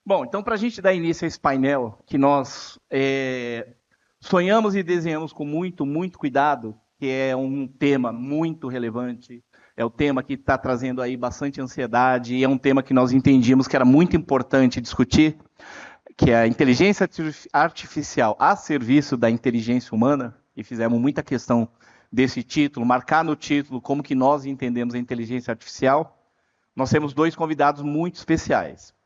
Bom, então, para a gente dar início a esse painel, que nós sonhamos e desenhamos com muito, muito cuidado, que é um tema muito relevante, é o tema que está trazendo aí bastante ansiedade, e é um tema que nós entendíamos que era muito importante discutir, que é a inteligência artificial a serviço da inteligência humana, e fizemos muita questão desse título, marcar no título como que nós entendemos a inteligência artificial. Nós temos dois convidados muito especiais.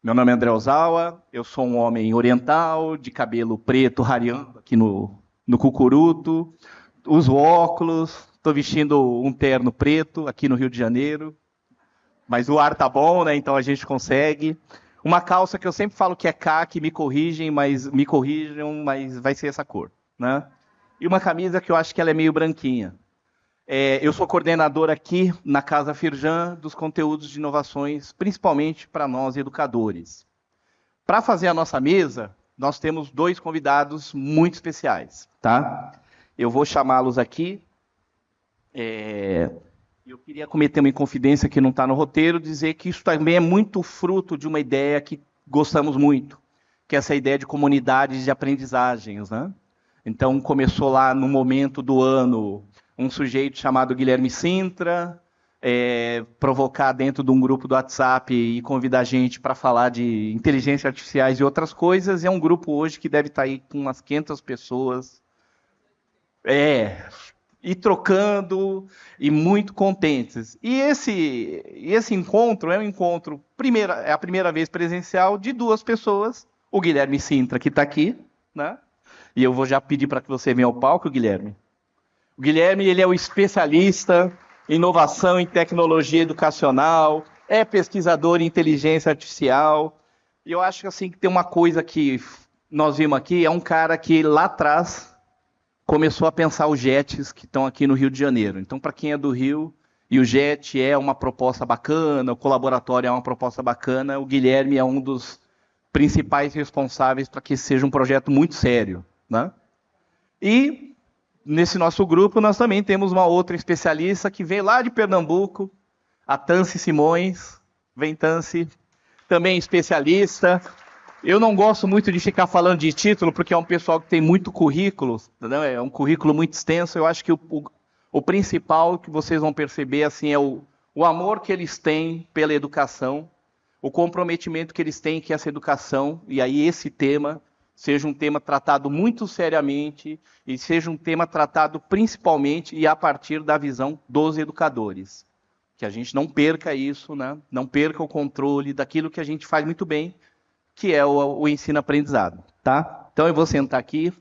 Meu nome é André Ozawa, eu sou um homem oriental, de cabelo preto, rareando aqui no cucuruto, uso óculos, estou vestindo um terno preto aqui no Rio de Janeiro, mas o ar tá bom, né? Então a gente consegue. Uma calça que eu sempre falo que é caque, me corrijam, mas vai ser essa cor, né? E uma camisa que eu acho que ela é meio branquinha. Eu sou coordenador aqui na Casa Firjan dos conteúdos de inovações, principalmente para nós educadores. Para fazer a nossa mesa, nós temos dois convidados muito especiais, tá? Eu vou chamá-los aqui. Eu queria cometer uma inconfidência que não está no roteiro, dizer que isso também é muito fruto de uma ideia que gostamos muito, que é essa ideia de comunidades de aprendizagens, né? Então, começou lá no momento do ano um sujeito chamado Guilherme Sintra, provocar dentro de um grupo do WhatsApp e convidar a gente para falar de inteligência artificiais e outras coisas. É um grupo hoje que deve estar aí com umas 500 pessoas. E trocando, e muito contentes. E esse encontro é um encontro, é a primeira vez presencial de duas pessoas, o Guilherme Sintra, que está aqui, né? E eu vou já pedir para que você venha ao palco, Guilherme. O Guilherme, ele é o especialista em inovação em tecnologia educacional, é pesquisador em inteligência artificial. E eu acho que assim, que tem uma coisa que nós vimos aqui, é um cara que lá atrás começou a pensar os JETs que estão aqui no Rio de Janeiro. Então, para quem é do Rio, e o JET é uma proposta bacana, o colaboratório é uma proposta bacana, o Guilherme é um dos principais responsáveis para que seja um projeto muito sério, né? E nesse nosso grupo nós também temos uma outra especialista que veio lá de Pernambuco, a Tanci Simões. Vem, Tanci, também especialista. Eu não gosto muito de ficar falando de título, porque é um pessoal que tem muito currículo, entendeu? É um currículo muito extenso. Eu acho que o principal que vocês vão perceber assim, é o amor que eles têm pela educação, o comprometimento que eles têm que essa educação, e aí esse tema, seja um tema tratado muito seriamente e seja um tema tratado principalmente e a partir da visão dos educadores. Que a gente não perca isso, né? Não perca o controle daquilo que a gente faz muito bem, que é o ensino-aprendizado, tá? Então eu vou sentar aqui,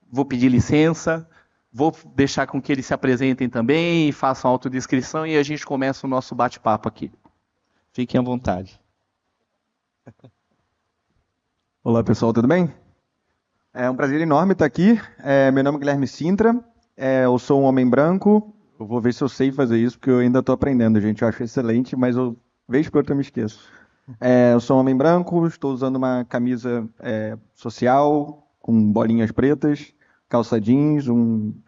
vou pedir licença, vou deixar com que eles se apresentem também e façam autodescrição e a gente começa o nosso bate-papo aqui. Fiquem à vontade. Olá, pessoal, tudo bem? É um prazer enorme estar aqui. Meu nome é Guilherme Sintra, eu sou um homem branco. Eu vou ver se eu sei fazer isso, porque eu ainda estou aprendendo, gente. Eu acho excelente, mas vez por outra eu me esqueço. Eu sou um homem branco, estou usando uma camisa social, com bolinhas pretas, calça jeans,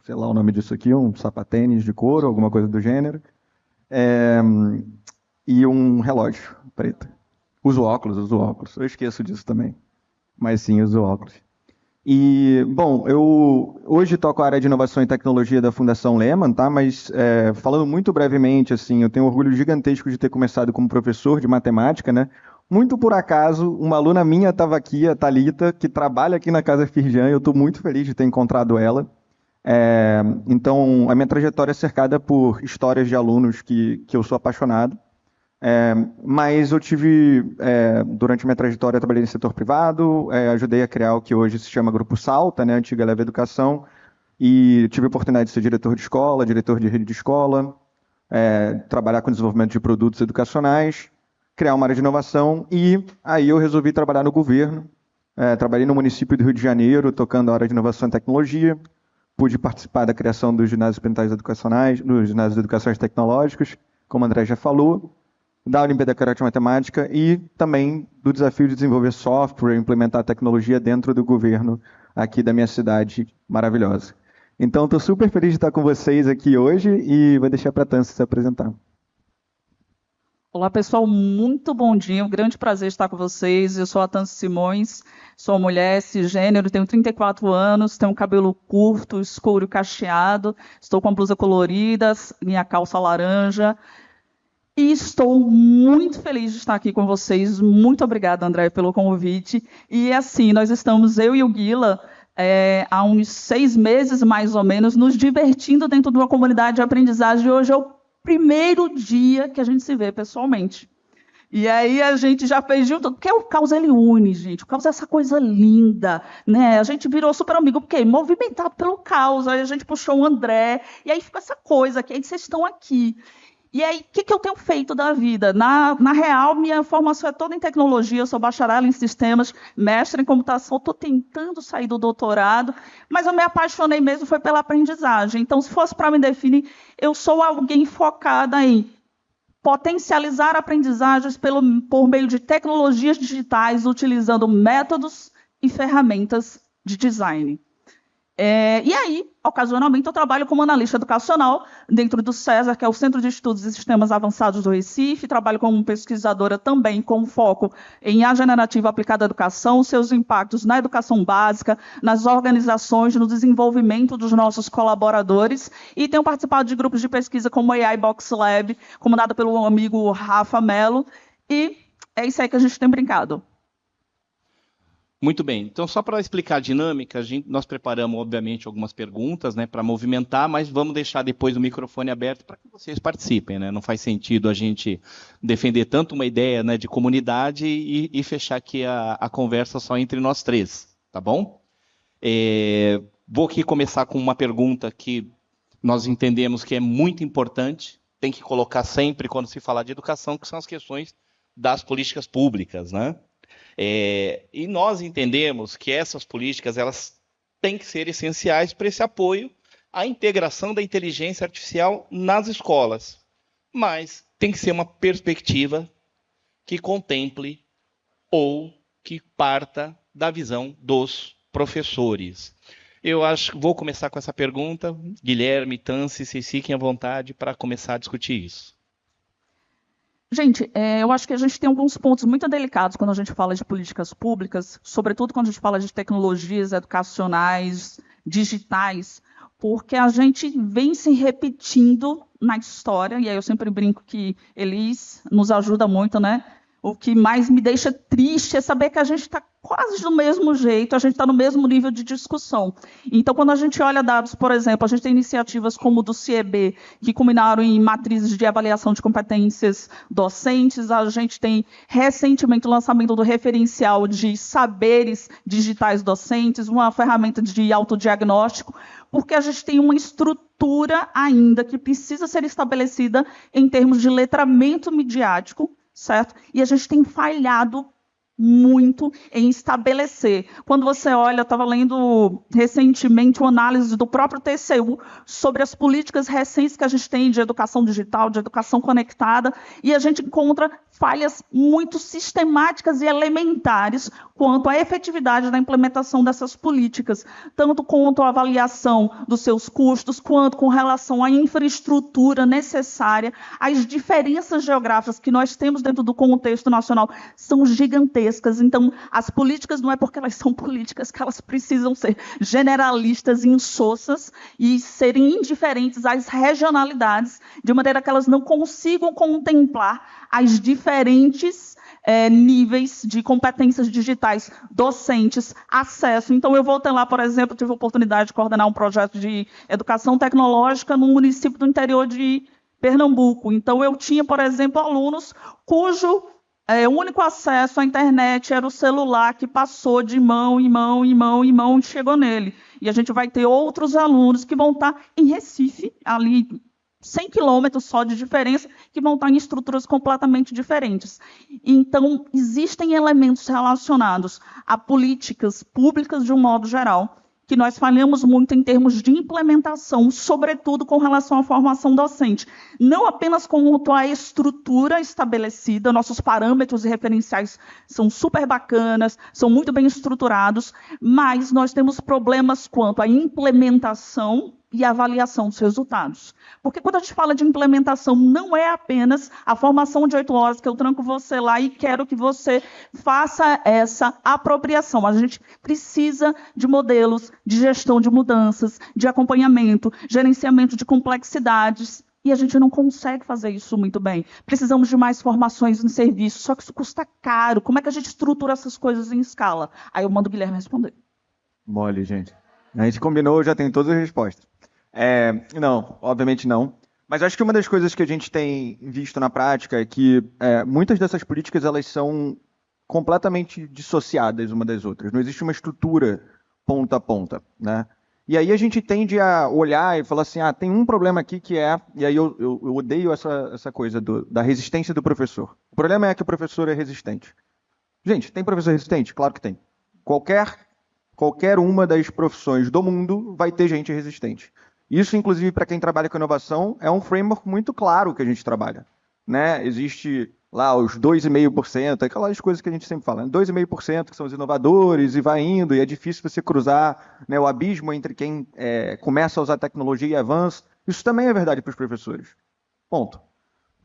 sei lá o nome disso aqui, um sapatênis de couro, alguma coisa do gênero, e um relógio preto. Uso óculos. Eu esqueço disso também, mas sim, uso óculos. E, bom, eu hoje toco a área de inovação e tecnologia da Fundação Lehman, tá? Mas falando muito brevemente, assim, eu tenho um orgulho gigantesco de ter começado como professor de matemática, né? Muito por acaso, uma aluna minha estava aqui, a Thalita, que trabalha aqui na Casa Firjan, e eu estou muito feliz de ter encontrado ela. Então, a minha trajetória é cercada por histórias de alunos que eu sou apaixonado. Mas eu durante minha trajetória, eu trabalhei no setor privado, ajudei a criar o que hoje se chama Grupo Salta, né, antiga Leve Educação, e tive a oportunidade de ser diretor de escola, diretor de rede de escola, trabalhar com desenvolvimento de produtos educacionais, criar uma área de inovação, e aí eu resolvi trabalhar no governo. Trabalhei no município do Rio de Janeiro, tocando a área de inovação e tecnologia, pude participar da criação dos ginásios experimentais educacionais, dos ginásios de educações tecnológicos, como o André já falou, da Olimpíada Carioca de Matemática e também do desafio de desenvolver software, implementar tecnologia dentro do governo aqui da minha cidade maravilhosa. Então, estou super feliz de estar com vocês aqui hoje e vou deixar para a Tanci se apresentar. Olá, pessoal, muito bom dia, um grande prazer estar com vocês. Eu sou a Tanci Simões, sou mulher, cisgênero, tenho 34 anos, tenho um cabelo curto, escuro e cacheado, estou com a blusa colorida, minha calça laranja, e estou muito feliz de estar aqui com vocês. Muito obrigada, André, pelo convite. E assim, nós estamos, eu e o Guila, há uns 6 meses, mais ou menos, nos divertindo dentro de uma comunidade de aprendizagem. Hoje é o primeiro dia que a gente se vê pessoalmente. E aí a gente já fez junto, porque o Caos ele une, gente. O Caos é essa coisa linda, né? A gente virou super amigo, porque movimentado pelo Caos, aí a gente puxou o André, e aí fica essa coisa, que aí vocês estão aqui. E aí, o que eu tenho feito da vida? Na real, minha formação é toda em tecnologia, eu sou bacharel em sistemas, mestre em computação, estou tentando sair do doutorado, mas eu me apaixonei mesmo foi pela aprendizagem. Então, se fosse para me definir, eu sou alguém focada em potencializar aprendizagens por meio de tecnologias digitais, utilizando métodos e ferramentas de design. E aí, ocasionalmente, eu trabalho como analista educacional dentro do CESAR, que é o Centro de Estudos e Sistemas Avançados do Recife. Trabalho como pesquisadora também com foco em A Generativa aplicada à educação, seus impactos na educação básica, nas organizações, no desenvolvimento dos nossos colaboradores. E tenho participado de grupos de pesquisa como o AI Box Lab, comandado pelo amigo Rafa Mello. E é isso aí que a gente tem brincado. Muito bem. Então, só para explicar a dinâmica, nós preparamos, obviamente, algumas perguntas, né, para movimentar, mas vamos deixar depois o microfone aberto para que vocês participem, né? Não faz sentido a gente defender tanto uma ideia, né, de comunidade e fechar aqui a conversa só entre nós três, tá bom? Vou aqui começar com uma pergunta que nós entendemos que é muito importante, tem que colocar sempre quando se falar de educação, que são as questões das políticas públicas, né? E nós entendemos que essas políticas elas têm que ser essenciais para esse apoio à integração da inteligência artificial nas escolas. Mas tem que ser uma perspectiva que contemple ou que parta da visão dos professores. Eu vou começar com essa pergunta. Guilherme, Tanci, vocês fiquem à vontade para começar a discutir isso. Gente, eu acho que a gente tem alguns pontos muito delicados quando a gente fala de políticas públicas, sobretudo quando a gente fala de tecnologias educacionais, digitais, porque a gente vem se repetindo na história, e aí eu sempre brinco que Elis nos ajuda muito, né? O que mais me deixa triste é saber que a gente está quase do mesmo jeito, a gente está no mesmo nível de discussão. Então, quando a gente olha dados, por exemplo, a gente tem iniciativas como o do CIEB, que culminaram em matrizes de avaliação de competências docentes, a gente tem recentemente o lançamento do referencial de saberes digitais docentes, uma ferramenta de autodiagnóstico, porque a gente tem uma estrutura ainda que precisa ser estabelecida em termos de letramento midiático, certo? E a gente tem falhado muito em estabelecer. Quando você olha, eu estava lendo recentemente uma análise do próprio TCU sobre as políticas recentes que a gente tem de educação digital, de educação conectada, e a gente encontra falhas muito sistemáticas e elementares quanto à efetividade da implementação dessas políticas, tanto quanto à avaliação dos seus custos, quanto com relação à infraestrutura necessária. As diferenças geográficas que nós temos dentro do contexto nacional são gigantescas. Então, as políticas não é porque elas são políticas que elas precisam ser generalistas e insossas e serem indiferentes às regionalidades, de maneira que elas não consigam contemplar as diferentes níveis de competências digitais docentes, acesso. Então, eu voltei lá, por exemplo, tive a oportunidade de coordenar um projeto de educação tecnológica no município do interior de Pernambuco. Então, eu tinha, por exemplo, alunos cujo único acesso à internet era o celular, que passou de mão em mão, em mão, em mão, e chegou nele. E a gente vai ter outros alunos que vão estar em Recife, ali 100 quilômetros só de diferença, que vão estar em estruturas completamente diferentes. Então, existem elementos relacionados a políticas públicas de um modo geral, que nós falhamos muito em termos de implementação, sobretudo com relação à formação docente. Não apenas quanto à estrutura estabelecida, nossos parâmetros e referenciais são super bacanas, são muito bem estruturados, mas nós temos problemas quanto à implementação e avaliação dos resultados. Porque quando a gente fala de implementação, não é apenas a formação de 8 horas que eu tranco você lá e quero que você faça essa apropriação. A gente precisa de modelos de gestão de mudanças, de acompanhamento, gerenciamento de complexidades, e a gente não consegue fazer isso muito bem. Precisamos de mais formações em serviço, só que isso custa caro. Como é que a gente estrutura essas coisas em escala? Aí eu mando o Guilherme responder. Mole, gente. A gente combinou, já tem todas as respostas. Não, obviamente não. Mas acho que uma das coisas que a gente tem visto na prática é que muitas dessas políticas elas são completamente dissociadas uma das outras. Não existe uma estrutura ponta a ponta, né? E aí a gente tende a olhar e falar assim, tem um problema aqui que é... E aí eu odeio essa coisa da resistência do professor. O problema é que o professor é resistente. Gente, tem professor resistente? Claro que tem. Qualquer uma das profissões do mundo vai ter gente resistente. Isso, inclusive, para quem trabalha com inovação, é um framework muito claro que a gente trabalha, né? Existe lá os 2,5%, aquelas coisas que a gente sempre fala, né? 2,5% que são os inovadores, e vai indo, e é difícil você cruzar, né, o abismo entre quem começa a usar tecnologia e avança. Isso também é verdade para os professores. Ponto.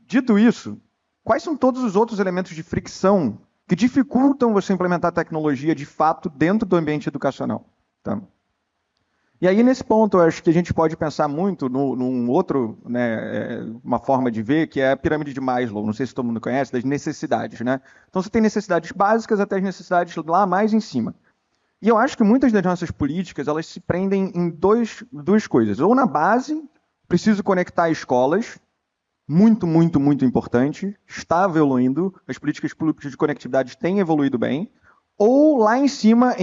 Dito isso, quais são todos os outros elementos de fricção que dificultam você implementar tecnologia de fato dentro do ambiente educacional? Tá? E aí, nesse ponto, eu acho que a gente pode pensar muito num outro, né, uma forma de ver, que é a pirâmide de Maslow, não sei se todo mundo conhece, das necessidades, né? Então, você tem necessidades básicas até as necessidades lá mais em cima. E eu acho que muitas das nossas políticas, elas se prendem em duas coisas. Ou na base, preciso conectar escolas, muito, muito, muito importante, está evoluindo, as políticas públicas de conectividade têm evoluído bem, ou lá em cima,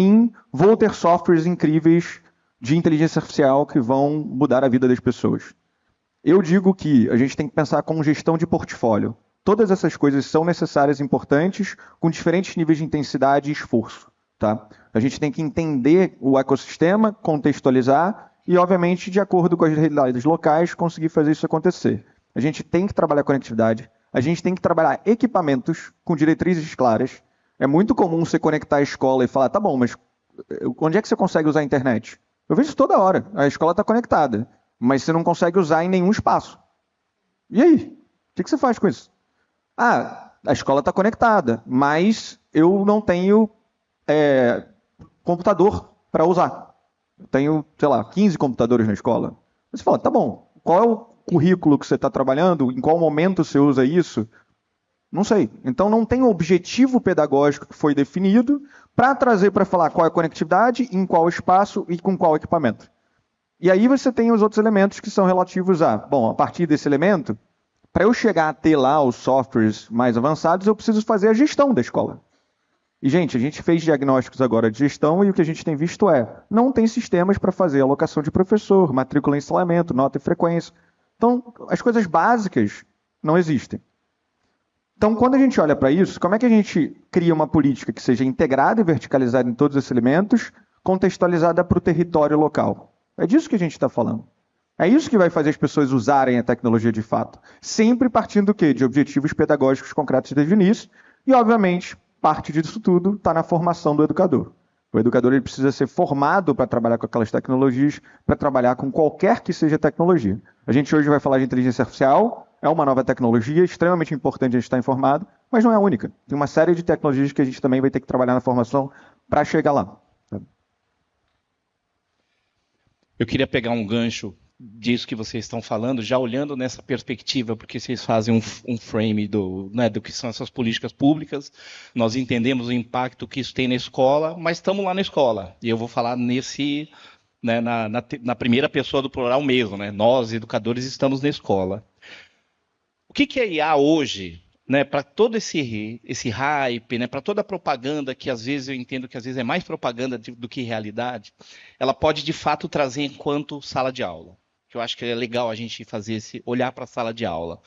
vou ter softwares incríveis de inteligência artificial que vão mudar a vida das pessoas. Eu digo que a gente tem que pensar com gestão de portfólio. Todas essas coisas são necessárias e importantes, com diferentes níveis de intensidade e esforço. Tá? A gente tem que entender o ecossistema, contextualizar e, obviamente, de acordo com as realidades locais, conseguir fazer isso acontecer. A gente tem que trabalhar conectividade, a gente tem que trabalhar equipamentos com diretrizes claras. É muito comum você conectar a escola e falar, tá bom, mas onde é que você consegue usar a internet? Eu vejo isso toda hora. A escola está conectada, mas você não consegue usar em nenhum espaço. E aí? O que você faz com isso? A escola está conectada, mas eu não tenho computador para usar. Eu tenho, sei lá, 15 computadores na escola. Você fala, tá bom, qual é o currículo que você está trabalhando? Em qual momento você usa isso? Não sei. Então não tem um objetivo pedagógico que foi definido para trazer para falar qual é a conectividade, em qual espaço e com qual equipamento. E aí você tem os outros elementos que são relativos a partir desse elemento, para eu chegar a ter lá os softwares mais avançados, eu preciso fazer a gestão da escola. E, gente, a gente fez diagnósticos agora de gestão e o que a gente tem visto não tem sistemas para fazer alocação de professor, matrícula em instalamento, nota e frequência. Então, as coisas básicas não existem. Então, quando a gente olha para isso, como é que a gente cria uma política que seja integrada e verticalizada em todos esses elementos, contextualizada para o território local? É disso que a gente está falando. É isso que vai fazer as pessoas usarem a tecnologia de fato. Sempre partindo do quê? De objetivos pedagógicos concretos desde o início. E, obviamente, parte disso tudo está na formação do educador. O educador ele precisa ser formado para trabalhar com aquelas tecnologias, para trabalhar com qualquer que seja tecnologia. A gente hoje vai falar de inteligência artificial, é uma nova tecnologia, extremamente importante a gente estar informado, mas não é a única. Tem uma série de tecnologias que a gente também vai ter que trabalhar na formação para chegar lá. Eu queria pegar um gancho disso que vocês estão falando, já olhando nessa perspectiva, porque vocês fazem um frame do que são essas políticas públicas, nós entendemos o impacto que isso tem na escola, mas estamos lá na escola, e eu vou falar na primeira pessoa do plural mesmo, né? Nós, educadores, estamos na escola. O que é IA hoje, né, para todo esse hype, né, para toda a propaganda, que às vezes eu entendo que às vezes é mais propaganda do que realidade, ela pode de fato trazer enquanto sala de aula. Que eu acho que é legal a gente olhar para a sala de aula.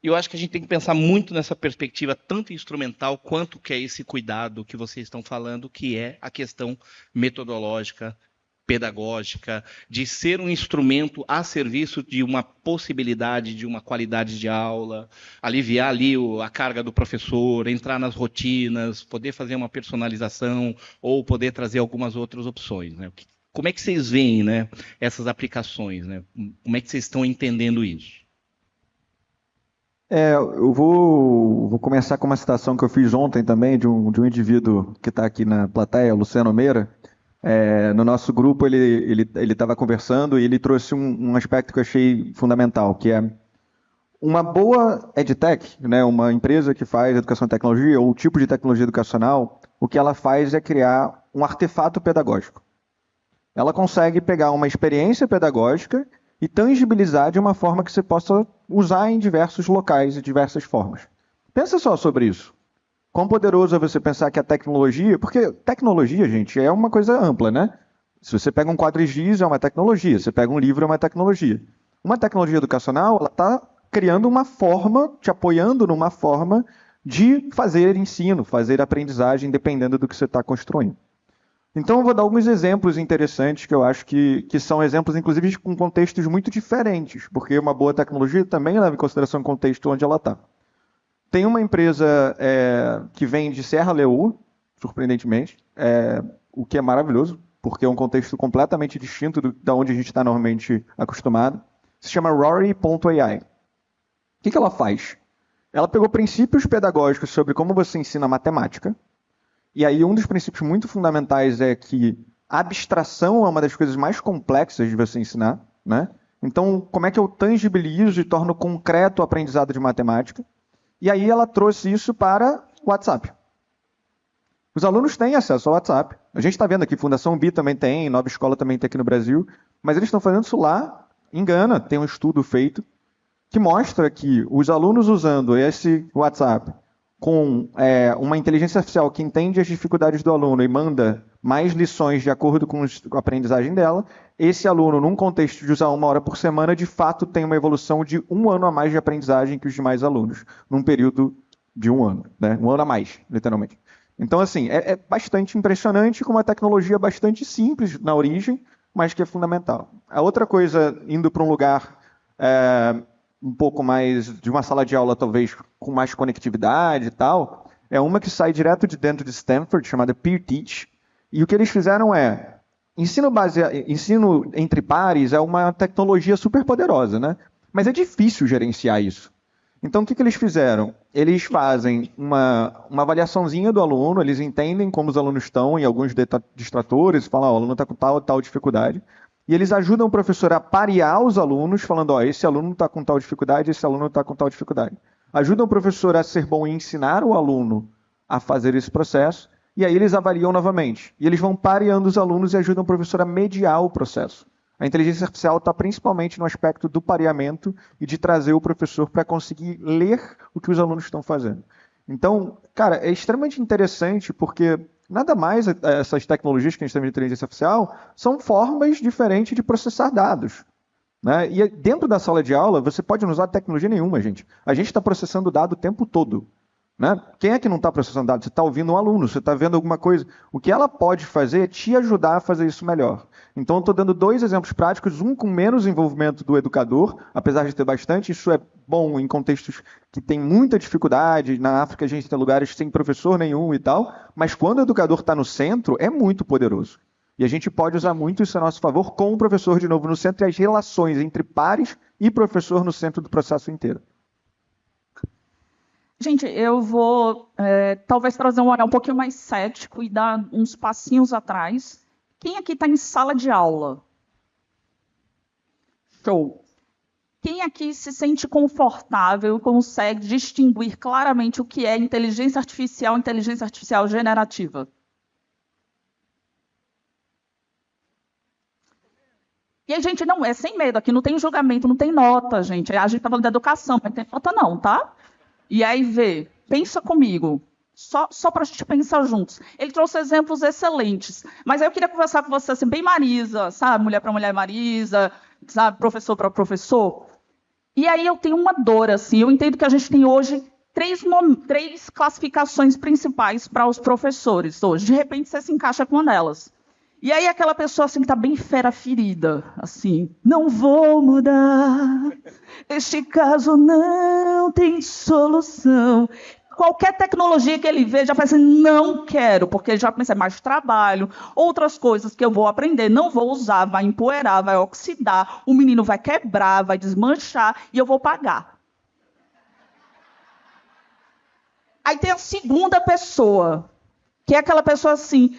E eu acho que a gente tem que pensar muito nessa perspectiva, tanto instrumental, quanto que é esse cuidado que vocês estão falando, que é a questão metodológica, pedagógica, de ser um instrumento a serviço de uma possibilidade, de uma qualidade de aula, aliviar ali a carga do professor, entrar nas rotinas, poder fazer uma personalização ou poder trazer algumas outras opções, né? Como é que vocês veem, né, essas aplicações? Né? Como é que vocês estão entendendo isso? Eu vou começar com uma citação que eu fiz ontem também, de um indivíduo que está aqui na plateia, Luciano Meira. No nosso grupo, ele estava conversando e ele trouxe um aspecto que eu achei fundamental, que é uma boa EdTech, né, uma empresa que faz educação e tecnologia, ou o tipo de tecnologia educacional, o que ela faz é criar um artefato pedagógico. Ela consegue pegar uma experiência pedagógica e tangibilizar de uma forma que você possa usar em diversos locais e diversas formas. Pensa só sobre isso. Quão poderoso é você pensar que a tecnologia... Porque tecnologia, gente, é uma coisa ampla, né? Se você pega um quadrigiz, é uma tecnologia. Se você pega um livro, é uma tecnologia. Uma tecnologia educacional, ela está criando uma forma, te apoiando numa forma de fazer ensino, fazer aprendizagem, dependendo do que você está construindo. Então, eu vou dar alguns exemplos interessantes que eu acho que são exemplos, inclusive, com contextos muito diferentes, porque uma boa tecnologia também leva em consideração o contexto onde ela está. Tem uma empresa que vem de Serra Leoa, surpreendentemente, o que é maravilhoso, porque é um contexto completamente distinto da onde a gente está normalmente acostumado. Se chama Rory.ai. O que ela faz? Ela pegou princípios pedagógicos sobre como você ensina matemática, e aí um dos princípios muito fundamentais é que a abstração é uma das coisas mais complexas de você ensinar, né? Então, como é que eu tangibilizo e torno concreto o aprendizado de matemática? E aí ela trouxe isso para o WhatsApp. Os alunos têm acesso ao WhatsApp. A gente está vendo aqui, Fundação Bi também tem, Nova Escola também tem aqui no Brasil, mas eles estão fazendo isso lá em Gana. Tem um estudo feito que mostra que os alunos usando esse WhatsApp com uma inteligência artificial que entende as dificuldades do aluno e manda mais lições de acordo com a aprendizagem dela, esse aluno, num contexto de usar 1 hora por semana, de fato tem uma evolução de 1 ano a mais de aprendizagem que os demais alunos, num período de 1 ano, né? 1 ano a mais, literalmente. Então, assim, é bastante impressionante, com uma tecnologia bastante simples na origem, mas que é fundamental. A outra coisa, indo para um lugar um pouco mais de uma sala de aula, talvez com mais conectividade e tal, é uma que sai direto de dentro de Stanford, chamada PeerTeach, e o que eles fizeram ensino entre pares é uma tecnologia super poderosa, né? Mas é difícil gerenciar isso. Então, o que eles fizeram? Eles fazem uma avaliaçãozinha do aluno, eles entendem como os alunos estão em alguns distratores, falam, o aluno está com tal dificuldade, e eles ajudam o professor a parear os alunos, falando, esse aluno está com tal dificuldade, esse aluno está com tal dificuldade. Ajudam o professor a ser bom em ensinar o aluno a fazer esse processo, e aí eles avaliam novamente. E eles vão pareando os alunos e ajudam o professor a mediar o processo. A inteligência artificial está principalmente no aspecto do pareamento e de trazer o professor para conseguir ler o que os alunos estão fazendo. Então, cara, é extremamente interessante porque nada mais essas tecnologias que a gente tem de inteligência artificial são formas diferentes de processar dados. Né? E dentro da sala de aula, você pode não usar tecnologia nenhuma, gente. A gente está processando dado o tempo todo. Né? Quem é que não está processando dados? Você está ouvindo um aluno, você está vendo alguma coisa. O que ela pode fazer é te ajudar a fazer isso melhor. Então, eu estou dando 2 exemplos práticos, um com menos envolvimento do educador, apesar de ter bastante. Isso é bom em contextos que tem muita dificuldade. Na África, a gente tem lugares sem professor nenhum e tal. Mas quando o educador está no centro, é muito poderoso. E a gente pode usar muito isso a nosso favor com o professor de novo no centro e as relações entre pares e professor no centro do processo inteiro. Gente, eu vou talvez trazer um olhar um pouquinho mais cético e dar uns passinhos atrás. Quem aqui está em sala de aula? Show. Quem aqui se sente confortável e consegue distinguir claramente o que é inteligência artificial generativa? E a gente não é sem medo, aqui não tem julgamento, não tem nota, gente. A gente está falando de educação, mas não tem nota não, tá? E aí vê, pensa comigo, só para a gente pensar juntos. Ele trouxe exemplos excelentes, mas aí eu queria conversar com você assim, bem Marisa, sabe? Mulher para mulher Marisa, sabe? Professor para professor. E aí eu tenho uma dor, assim, eu entendo que a gente tem hoje 3 classificações principais para os professores hoje. De repente você se encaixa com uma delas. E aí aquela pessoa assim que está bem ferida, assim, não vou mudar, este caso não tem solução. Qualquer tecnologia que ele vê, já pensa, não quero, porque ele já pensa, é mais trabalho, outras coisas que eu vou aprender, não vou usar, vai empoeirar, vai oxidar, o menino vai quebrar, vai desmanchar, e eu vou pagar. Aí tem a segunda pessoa, que é aquela pessoa assim,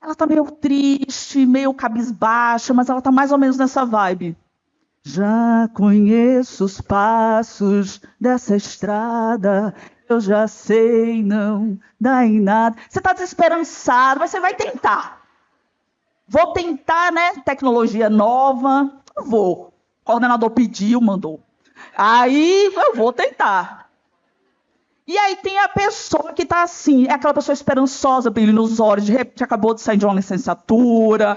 ela está meio triste, meio cabisbaixa, mas ela está mais ou menos nessa vibe. Já conheço os passos dessa estrada, eu já sei, não dá em nada. Você está desesperançado, mas você vai tentar. Vou tentar, né? Tecnologia nova, vou. O coordenador pediu, mandou. Aí eu vou tentar. E aí tem a pessoa que está assim, é aquela pessoa esperançosa, brilho nos olhos, de repente acabou de sair de uma licenciatura,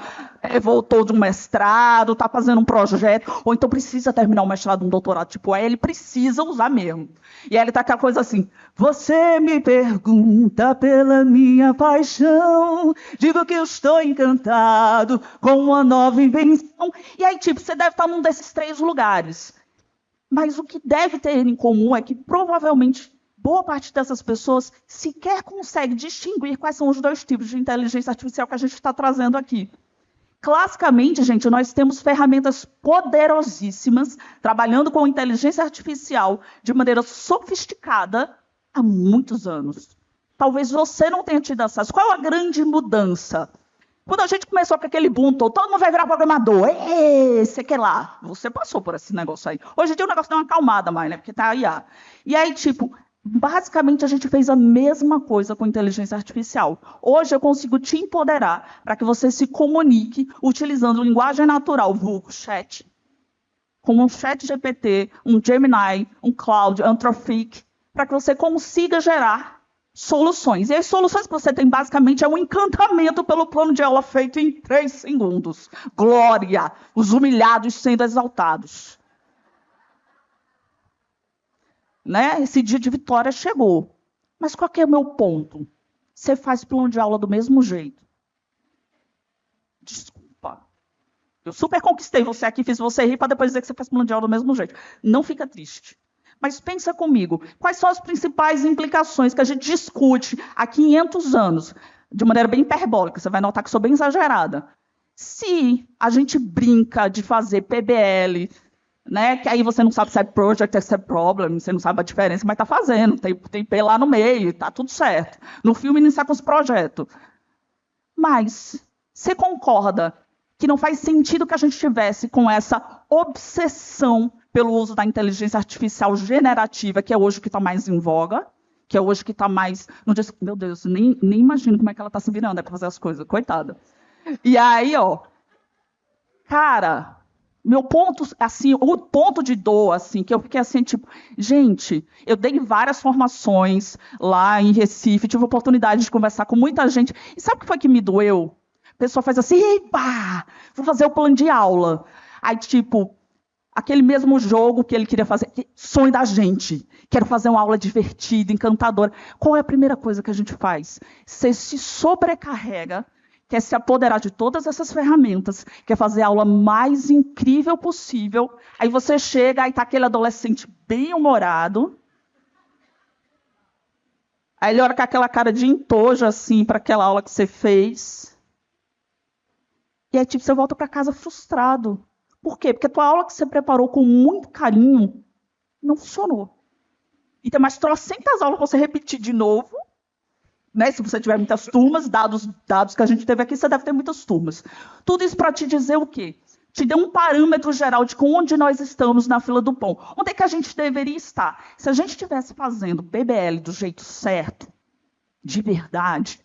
voltou de um mestrado, está fazendo um projeto, ou então precisa terminar um mestrado, um doutorado, tipo, aí ele precisa usar mesmo. E aí ele está aquela coisa assim, você me pergunta pela minha paixão, digo que eu estou encantado com uma nova invenção. E aí, tipo, você deve estar num desses 3 lugares. Mas o que deve ter em comum é que provavelmente boa parte dessas pessoas sequer consegue distinguir quais são os 2 tipos de inteligência artificial que a gente está trazendo aqui. Classicamente, gente, nós temos ferramentas poderosíssimas trabalhando com inteligência artificial de maneira sofisticada há muitos anos. Talvez você não tenha tido acesso. Qual é a grande mudança? Quando a gente começou com aquele boom, todo mundo vai virar programador. Sei que lá. Você passou por esse negócio aí. Hoje em dia o negócio deu uma acalmada mais, né? Porque tá a IA. E aí, tipo, basicamente, a gente fez a mesma coisa com inteligência artificial. Hoje, eu consigo te empoderar para que você se comunique utilizando linguagem natural, vulgo chat, como um chat GPT, um Gemini, um Claude, Anthropic, para que você consiga gerar soluções. E as soluções que você tem, basicamente, é um encantamento pelo plano de aula feito em 3 segundos. Glória! Os humilhados sendo exaltados. Né? Esse dia de vitória chegou. Mas qual que é o meu ponto? Você faz plano de aula do mesmo jeito. Desculpa. Eu super conquistei você aqui, fiz você rir para depois dizer que você faz plano de aula do mesmo jeito. Não fica triste. Mas pensa comigo, quais são as principais implicações que a gente discute há 500 anos, de maneira bem hiperbólica, você vai notar que sou bem exagerada. Se a gente brinca de fazer PBL, né, que aí você não sabe se é project, se é problem, você não sabe a diferença, mas está fazendo, tem P lá no meio, está tudo certo. No filme não sai com os projetos. Mas você concorda que não faz sentido que a gente tivesse com essa obsessão pelo uso da inteligência artificial generativa, que é hoje o que está mais em voga, que é hoje o que está mais... Meu Deus, nem imagino como é que ela está se virando para fazer as coisas, coitada. E aí, ó, cara, meu ponto, assim, o ponto de dor, assim, que eu fiquei assim, tipo, gente, eu dei várias formações lá em Recife, tive a oportunidade de conversar com muita gente, e sabe o que foi que me doeu? A pessoa faz assim, epa, vou fazer o plano de aula. Aí, tipo, aquele mesmo jogo que ele queria fazer, sonho da gente, quero fazer uma aula divertida, encantadora. Qual é a primeira coisa que a gente faz? Você se sobrecarrega, quer se apoderar de todas essas ferramentas, quer fazer a aula mais incrível possível, aí você chega, aí está aquele adolescente bem humorado, aí ele olha com aquela cara de entojo, assim, para aquela aula que você fez, e aí, tipo, você volta para casa frustrado. Por quê? Porque a tua aula que você preparou com muito carinho não funcionou. E tem mais trocentas aulas para você repetir de novo, né? Se você tiver muitas turmas, dados que a gente teve aqui, você deve ter muitas turmas. Tudo isso para te dizer o quê? Te deu um parâmetro geral de onde nós estamos na fila do pão. Onde é que a gente deveria estar? Se a gente estivesse fazendo PBL do jeito certo, de verdade,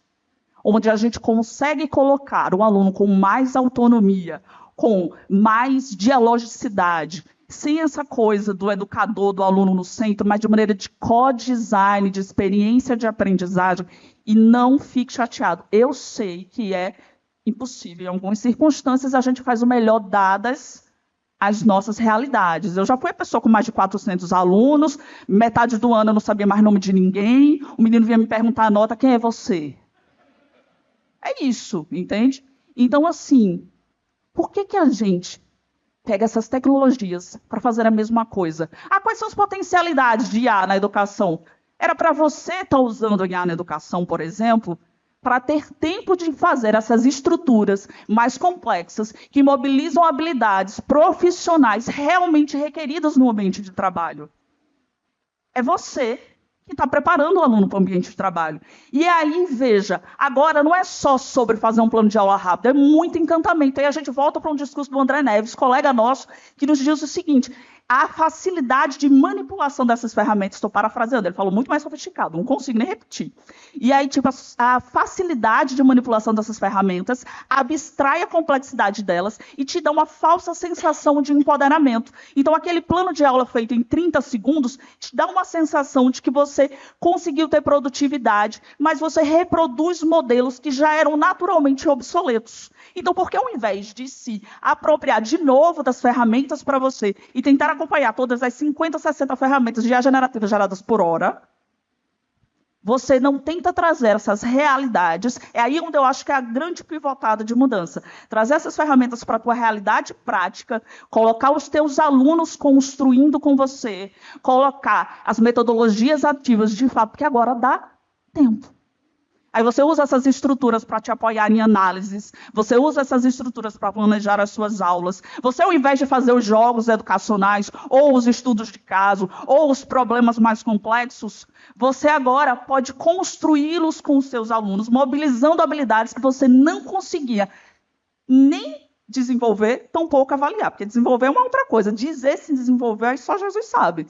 onde a gente consegue colocar o aluno com mais autonomia, com mais dialogicidade, sem essa coisa do educador, do aluno no centro, mas de maneira de co-design, de experiência de aprendizagem, e não fique chateado. Eu sei que é impossível. Em algumas circunstâncias, a gente faz o melhor dadas as nossas realidades. Eu já fui a pessoa com mais de 400 alunos, metade do ano eu não sabia mais nome de ninguém, o menino vinha me perguntar a nota, quem é você? É isso, entende? Então, assim, por que a gente pega essas tecnologias para fazer a mesma coisa? Quais são as potencialidades de IA na educação? Era para você estar usando a IA na educação, por exemplo, para ter tempo de fazer essas estruturas mais complexas, que mobilizam habilidades profissionais realmente requeridas no ambiente de trabalho. É você que está preparando o aluno para o ambiente de trabalho. E aí, veja, agora não é só sobre fazer um plano de aula rápido, é muito encantamento. Aí a gente volta para um discurso do André Neves, colega nosso, que nos diz o seguinte: a facilidade de manipulação dessas ferramentas, estou parafraseando, ele falou muito mais sofisticado, não consigo nem repetir. E aí, tipo, a facilidade de manipulação dessas ferramentas abstrai a complexidade delas e te dá uma falsa sensação de empoderamento. Então, aquele plano de aula feito em 30 segundos te dá uma sensação de que você conseguiu ter produtividade, mas você reproduz modelos que já eram naturalmente obsoletos. Então, por que ao invés de se apropriar de novo das ferramentas para você e tentar acompanhar todas as 50, 60 ferramentas de IA generativa geradas por hora, você não tenta trazer essas realidades? É aí onde eu acho que é a grande pivotada de mudança. Trazer essas ferramentas para a tua realidade prática, colocar os teus alunos construindo com você, colocar as metodologias ativas de fato, porque agora dá tempo. Aí você usa essas estruturas para te apoiar em análises, você usa essas estruturas para planejar as suas aulas. Você, ao invés de fazer os jogos educacionais, ou os estudos de caso, ou os problemas mais complexos, você agora pode construí-los com os seus alunos, mobilizando habilidades que você não conseguia nem desenvolver, tampouco avaliar, porque desenvolver é uma outra coisa. Dizer se desenvolver, aí só Jesus sabe.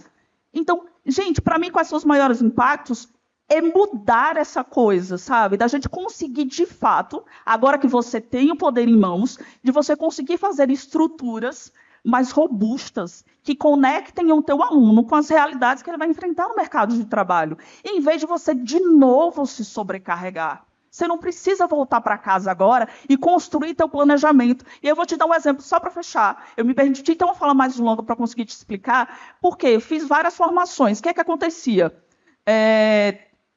Então, gente, para mim, quais são os maiores impactos? É mudar essa coisa, sabe? Da gente conseguir, de fato, agora que você tem o poder em mãos, de você conseguir fazer estruturas mais robustas, que conectem o teu aluno com as realidades que ele vai enfrentar no mercado de trabalho. Em vez de você, de novo, se sobrecarregar. Você não precisa voltar para casa agora e construir teu planejamento. E eu vou te dar um exemplo só para fechar. Eu me permiti ter uma fala mais longa para conseguir te explicar, porque eu fiz várias formações. O que é que acontecia?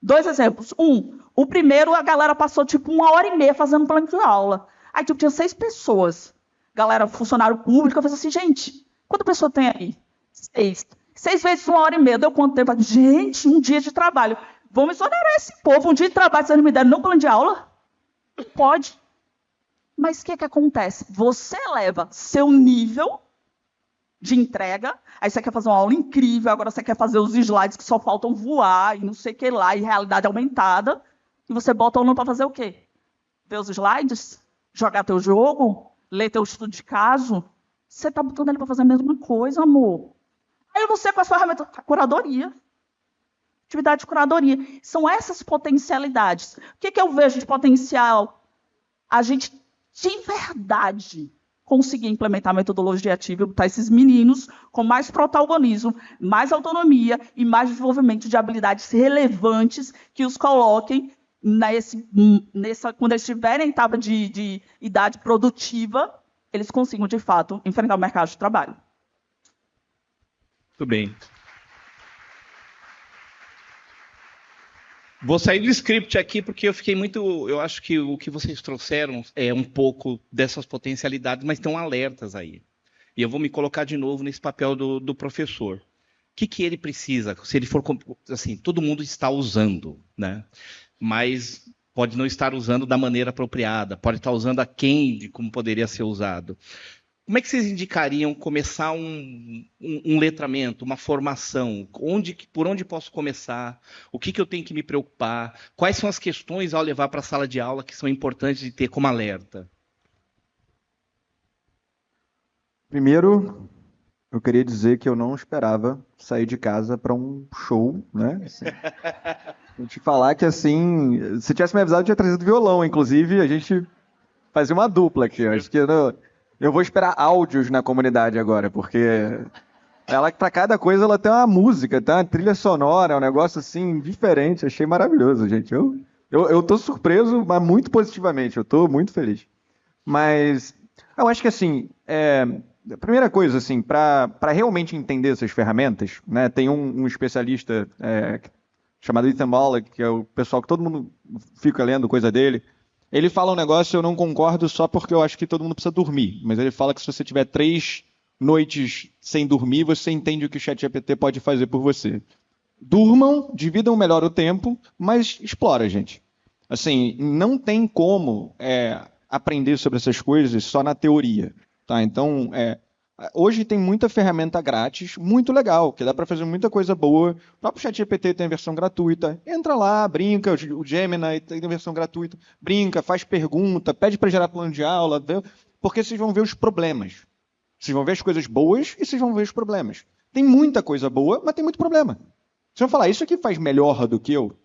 2 exemplos. O primeiro, a galera passou tipo 1h30 fazendo plano de aula. Aí tipo, tinha 6 pessoas. Galera, funcionário público, eu falei assim, gente, quanta pessoa tem aí? 6. 6 vezes 1h30, deu quanto tempo? Gente, um dia de trabalho. Vamos exonerar esse povo, um dia de trabalho, vocês não me deram não plano de aula? Não pode. Mas o que acontece? Você eleva seu nível de entrega, aí você quer fazer uma aula incrível, agora você quer fazer os slides que só faltam voar, e não sei o que lá, e realidade aumentada, e você bota o aluno para fazer o quê? Ver os slides? Jogar teu jogo? Ler teu estudo de caso? Você está botando ele para fazer a mesma coisa, amor. Aí eu não sei qual é a ferramenta. A curadoria. Atividade de curadoria. São essas potencialidades. O que eu vejo de potencial? A gente, de verdade, conseguir implementar a metodologia ativa e botar esses meninos com mais protagonismo, mais autonomia e mais desenvolvimento de habilidades relevantes que os coloquem quando eles estiverem em etapa de idade produtiva, eles consigam, de fato, enfrentar o mercado de trabalho. Muito bem. Vou sair do script aqui porque eu fiquei muito... Eu acho que o que vocês trouxeram é um pouco dessas potencialidades, mas estão alertas aí. E eu vou me colocar de novo nesse papel do professor. O que ele precisa? Se ele for... Assim, todo mundo está usando, né? Mas pode não estar usando da maneira apropriada, pode estar usando aquém de como poderia ser usado. Como é que vocês indicariam começar um letramento, uma formação? Por onde posso começar? O que eu tenho que me preocupar? Quais são as questões ao levar para a sala de aula que são importantes de ter como alerta? Primeiro, eu queria dizer que eu não esperava sair de casa para um show, né? Assim, vou te falar que, assim, se tivesse me avisado, eu tinha trazido violão, inclusive, a gente fazia uma dupla aqui. Acho que eu vou esperar áudios na comunidade agora, porque ela, para cada coisa, ela tem uma música, tem uma trilha sonora, um negócio, assim, diferente. Achei maravilhoso, gente. Eu tô surpreso, mas muito positivamente. Eu tô muito feliz. Mas eu acho que, assim, a primeira coisa, assim, para realmente entender essas ferramentas, né, tem um especialista chamado Ethan Mollick, que é o pessoal que todo mundo fica lendo coisa dele. Ele fala um negócio, eu não concordo só porque eu acho que todo mundo precisa dormir, mas ele fala que se você tiver 3 noites sem dormir, você entende o que o ChatGPT pode fazer por você. Durmam, dividam melhor o tempo, mas explora, gente. Assim, não tem como aprender sobre essas coisas só na teoria, tá? Então, hoje tem muita ferramenta grátis, muito legal, que dá para fazer muita coisa boa. O próprio ChatGPT tem a versão gratuita. Entra lá, brinca, o Gemini tem a versão gratuita. Brinca, faz pergunta, pede para gerar plano de aula, porque vocês vão ver os problemas. Vocês vão ver as coisas boas e vocês vão ver os problemas. Tem muita coisa boa, mas tem muito problema. Vocês vão falar, isso aqui faz melhor do que eu?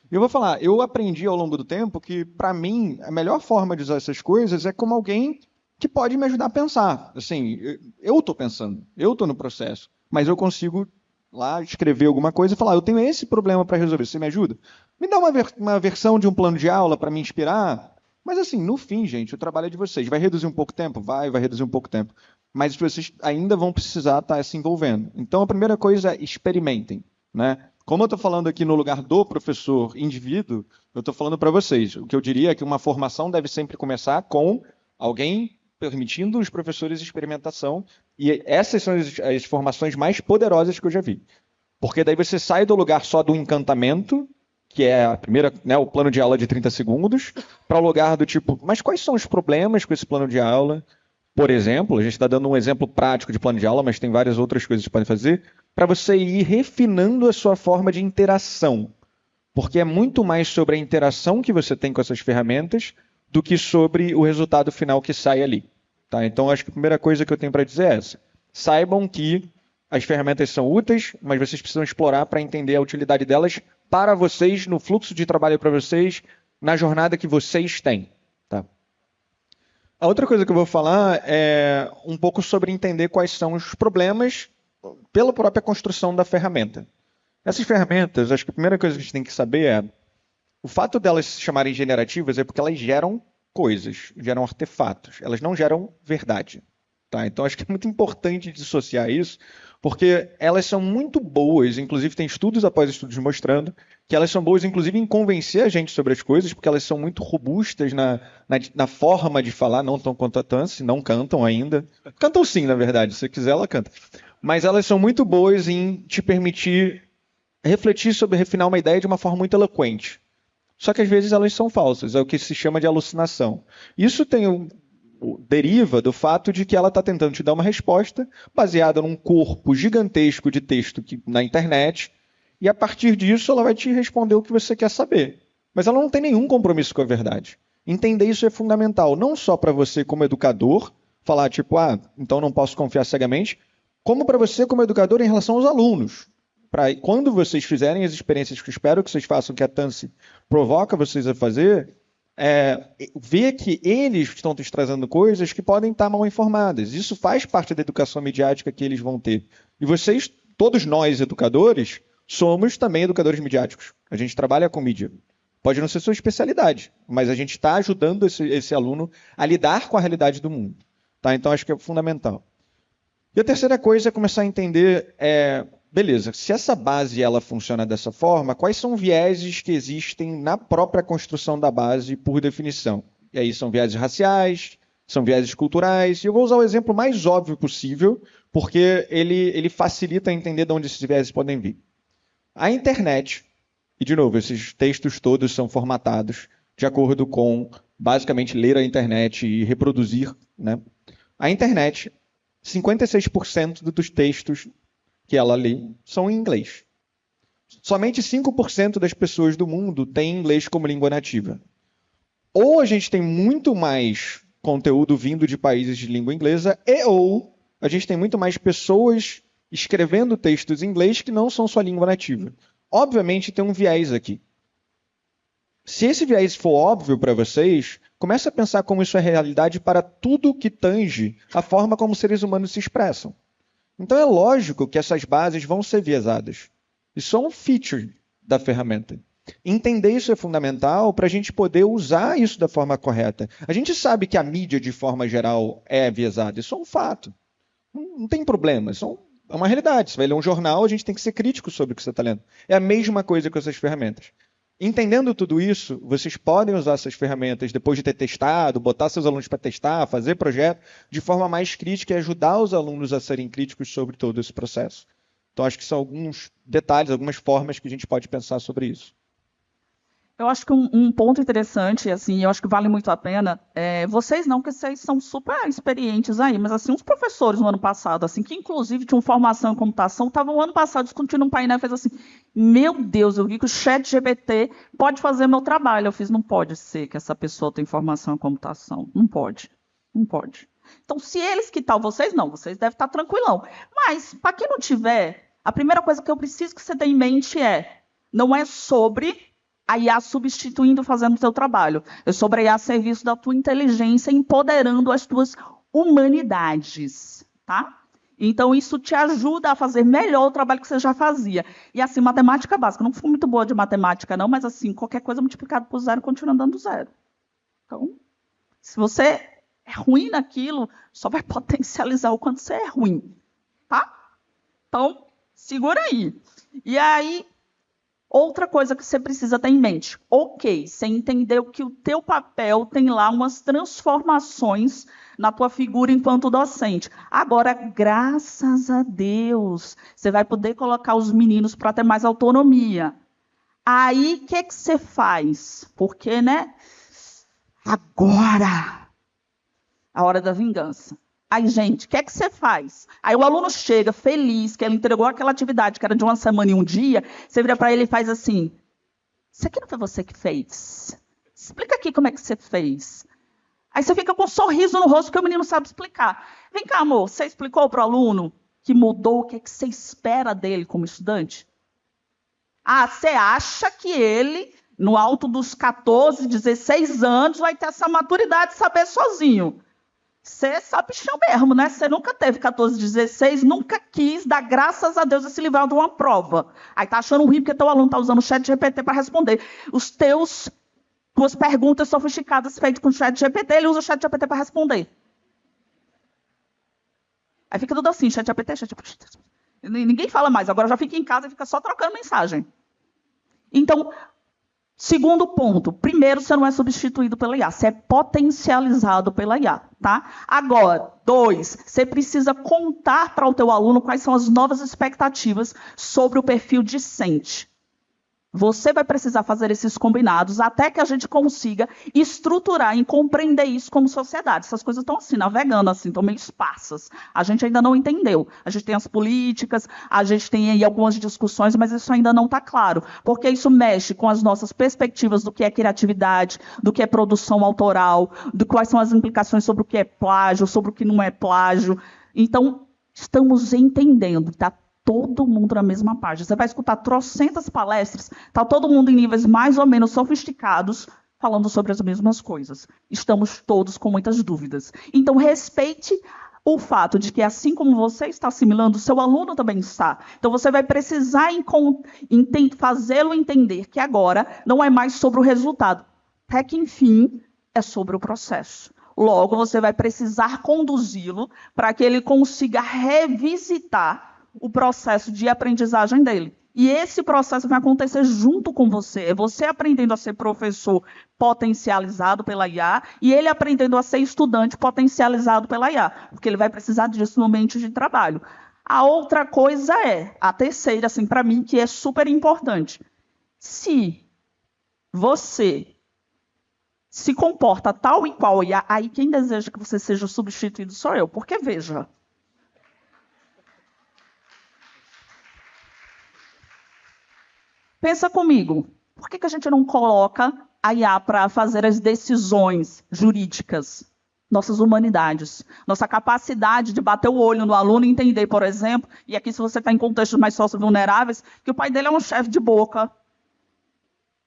Eu vou falar, eu aprendi ao longo do tempo que, para mim, a melhor forma de usar essas coisas é como alguém que pode me ajudar a pensar. Assim, eu estou pensando, eu estou no processo, mas eu consigo lá escrever alguma coisa e falar, eu tenho esse problema para resolver, você me ajuda? Me dá uma versão de um plano de aula para me inspirar? Mas assim, no fim, gente, o trabalho é de vocês. Vai reduzir um pouco o tempo? Vai reduzir um pouco o tempo. Mas vocês ainda vão precisar estar se envolvendo. Então, a primeira coisa é experimentem, né? Como eu estou falando aqui no lugar do professor indivíduo, eu estou falando para vocês. O que eu diria é que uma formação deve sempre começar com alguém permitindo os professores experimentação, e essas são as formações mais poderosas que eu já vi. Porque daí você sai do lugar só do encantamento, que é a primeira, né, o plano de aula de 30 segundos, para o lugar do tipo, mas quais são os problemas com esse plano de aula? Por exemplo, a gente está dando um exemplo prático de plano de aula, mas tem várias outras coisas que você pode fazer, para você ir refinando a sua forma de interação. Porque é muito mais sobre a interação que você tem com essas ferramentas do que sobre o resultado final que sai ali. Tá? Então, acho que a primeira coisa que eu tenho para dizer é essa. Saibam que as ferramentas são úteis, mas vocês precisam explorar para entender a utilidade delas para vocês, no fluxo de trabalho para vocês, na jornada que vocês têm. Tá? A outra coisa que eu vou falar é um pouco sobre entender quais são os problemas pela própria construção da ferramenta. Essas ferramentas, acho que a primeira coisa que a gente tem que saber é o fato delas se chamarem generativas é porque elas geram coisas, geram artefatos. Elas não geram verdade. Tá? Então, acho que é muito importante dissociar isso, porque elas são muito boas, inclusive tem estudos após estudos mostrando que elas são boas, inclusive, em convencer a gente sobre as coisas, porque elas são muito robustas na forma de falar, não tão quanto a Tansy, não cantam ainda. Cantam sim, na verdade, se quiser ela canta. Mas elas são muito boas em te permitir refletir sobre, refinar uma ideia de uma forma muito eloquente. Só que às vezes elas são falsas, é o que se chama de alucinação. Isso deriva do fato de que ela está tentando te dar uma resposta baseada num corpo gigantesco de texto na internet, e a partir disso ela vai te responder o que você quer saber. Mas ela não tem nenhum compromisso com a verdade. Entender isso é fundamental, não só para você como educador, falar tipo, então não posso confiar cegamente, como para você como educador em relação aos alunos. Quando vocês fizerem as experiências que eu espero que vocês façam, que a Tansy provoca vocês a fazer, ver que eles estão te trazendo coisas que podem estar mal informadas. Isso faz parte da educação midiática que eles vão ter. E vocês, todos nós educadores, somos também educadores midiáticos. A gente trabalha com mídia. Pode não ser sua especialidade, mas a gente está ajudando esse aluno a lidar com a realidade do mundo. Tá? Então, acho que é fundamental. E a terceira coisa é começar a entender, beleza, se essa base ela funciona dessa forma, quais são vieses que existem na própria construção da base por definição? E aí são vieses raciais, são vieses culturais, e eu vou usar o exemplo mais óbvio possível, porque ele facilita entender de onde esses vieses podem vir. A internet, e de novo, esses textos todos são formatados de acordo com, basicamente, ler a internet e reproduzir, né? A internet, 56% dos textos que ela lê são em inglês. Somente 5% das pessoas do mundo têm inglês como língua nativa. Ou a gente tem muito mais conteúdo vindo de países de língua inglesa, ou a gente tem muito mais pessoas escrevendo textos em inglês que não são sua língua nativa. Obviamente tem um viés aqui. Se esse viés for óbvio para vocês, comece a pensar como isso é realidade para tudo que tange a forma como seres humanos se expressam. Então é lógico que essas bases vão ser viesadas. Isso é um feature da ferramenta. Entender isso é fundamental para a gente poder usar isso da forma correta. A gente sabe que a mídia, de forma geral, é viesada. Isso é um fato. Não tem problema. Isso é uma realidade. Você vai ler um jornal, a gente tem que ser crítico sobre o que você está lendo. É a mesma coisa com essas ferramentas. Entendendo tudo isso, vocês podem usar essas ferramentas depois de ter testado, botar seus alunos para testar, fazer projeto, de forma mais crítica e ajudar os alunos a serem críticos sobre todo esse processo. Então, acho que são alguns detalhes, algumas formas que a gente pode pensar sobre isso. Eu acho que um ponto interessante, assim, eu acho que vale muito a pena, vocês não, porque vocês são super experientes aí, mas assim, uns professores no ano passado, assim, que inclusive tinham formação em computação, estavam no ano passado discutindo um painel e fez assim, meu Deus, eu vi que o ChatGPT pode fazer meu trabalho. Eu fiz, não pode ser que essa pessoa tenha formação em computação. Não pode. Não pode. Então, se eles que tal, vocês não, vocês devem estar tranquilão. Mas, para quem não tiver, a primeira coisa que eu preciso que você tenha em mente não é sobre a IA substituindo, fazendo o seu trabalho. É sobre a IA a serviço da tua inteligência, empoderando as tuas humanidades, tá? Então, isso te ajuda a fazer melhor o trabalho que você já fazia. E, assim, matemática básica. Eu não fui muito boa de matemática, não, mas, assim, qualquer coisa multiplicado por zero continua dando zero. Então, se você é ruim naquilo, só vai potencializar o quanto você é ruim, tá? Então, segura aí. E aí, outra coisa que você precisa ter em mente. Ok, você entendeu que o teu papel tem lá umas transformações na tua figura enquanto docente. Agora, graças a Deus, você vai poder colocar os meninos para ter mais autonomia. Aí, o que você faz? Porque, né? Agora, a hora da vingança. Aí, gente, o que você faz? Aí o aluno chega feliz, que ele entregou aquela atividade que era de uma semana e um dia, você vira para ele e faz assim, isso aqui não foi você que fez? Explica aqui como é que você fez. Aí você fica com um sorriso no rosto, porque o menino sabe explicar. Vem cá, amor, você explicou para o aluno que mudou o que você espera dele como estudante? Ah, você acha que ele, no alto dos 14, 16 anos, vai ter essa maturidade de saber sozinho? Você sabe chão mesmo, né? Você nunca teve 14, 16, nunca quis dar graças a Deus esse livro de uma prova. Aí tá achando ruim porque teu aluno tá usando o ChatGPT para responder. Tuas perguntas sofisticadas feitas com o ChatGPT, ele usa o ChatGPT para responder. Aí fica tudo assim, ChatGPT. Ninguém fala mais, agora já fica em casa e fica só trocando mensagem. Então, segundo ponto, primeiro, você não é substituído pela IA, você é potencializado pela IA, tá? Agora, 2, você precisa contar para o teu aluno quais são as novas expectativas sobre o perfil discente. Você vai precisar fazer esses combinados até que a gente consiga estruturar e compreender isso como sociedade. Essas coisas estão assim, navegando assim, estão meio esparsas. A gente ainda não entendeu. A gente tem as políticas, a gente tem aí algumas discussões, mas isso ainda não está claro. Porque isso mexe com as nossas perspectivas do que é criatividade, do que é produção autoral, de quais são as implicações sobre o que é plágio, sobre o que não é plágio. Então, estamos entendendo, tá? Todo mundo na mesma página. Você vai escutar trocentas palestras, está todo mundo em níveis mais ou menos sofisticados, falando sobre as mesmas coisas. Estamos todos com muitas dúvidas. Então, respeite o fato de que, assim como você está assimilando, o seu aluno também está. Então, você vai precisar fazê-lo entender que agora não é mais sobre o resultado. Até que, enfim, é sobre o processo. Logo, você vai precisar conduzi-lo para que ele consiga revisitar o processo de aprendizagem dele. E esse processo vai acontecer junto com você. É você aprendendo a ser professor potencializado pela IA e ele aprendendo a ser estudante potencializado pela IA, porque ele vai precisar disso no ambiente de trabalho. A outra coisa a terceira, assim, para mim, que é super importante. Se você se comporta tal e qual IA, aí quem deseja que você seja substituído sou eu, porque veja, pensa comigo, por que a gente não coloca a IA para fazer as decisões jurídicas? Nossas humanidades, nossa capacidade de bater o olho no aluno e entender, por exemplo, e aqui se você está em contextos mais sócio-vulneráveis, que o pai dele é um chefe de boca,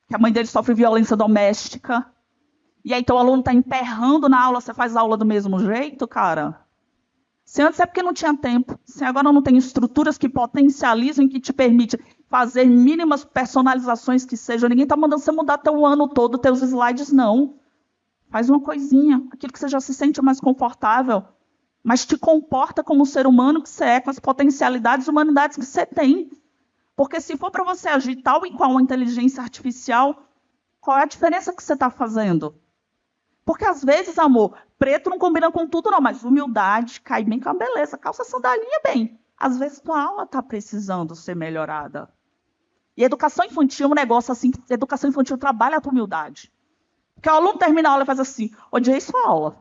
que a mãe dele sofre violência doméstica, e aí teu aluno está emperrando na aula, você faz a aula do mesmo jeito, cara? Se antes é porque não tinha tempo, se agora não tem estruturas que potencializam, que te permitem fazer mínimas personalizações que sejam. Ninguém está mandando você mudar teu ano todo, teus slides, não. Faz uma coisinha, aquilo que você já se sente mais confortável, mas te comporta como ser humano que você é, com as potencialidades e humanidades que você tem. Porque se for para você agir tal e qual uma inteligência artificial, qual é a diferença que você está fazendo? Porque às vezes, amor, preto não combina com tudo, não, mas humildade cai bem com a beleza. Calça sandalinha bem. Às vezes, tua aula está precisando ser melhorada. E educação infantil é um negócio assim, educação infantil trabalha a tua humildade. Porque o aluno termina a aula e faz assim, odiei sua aula.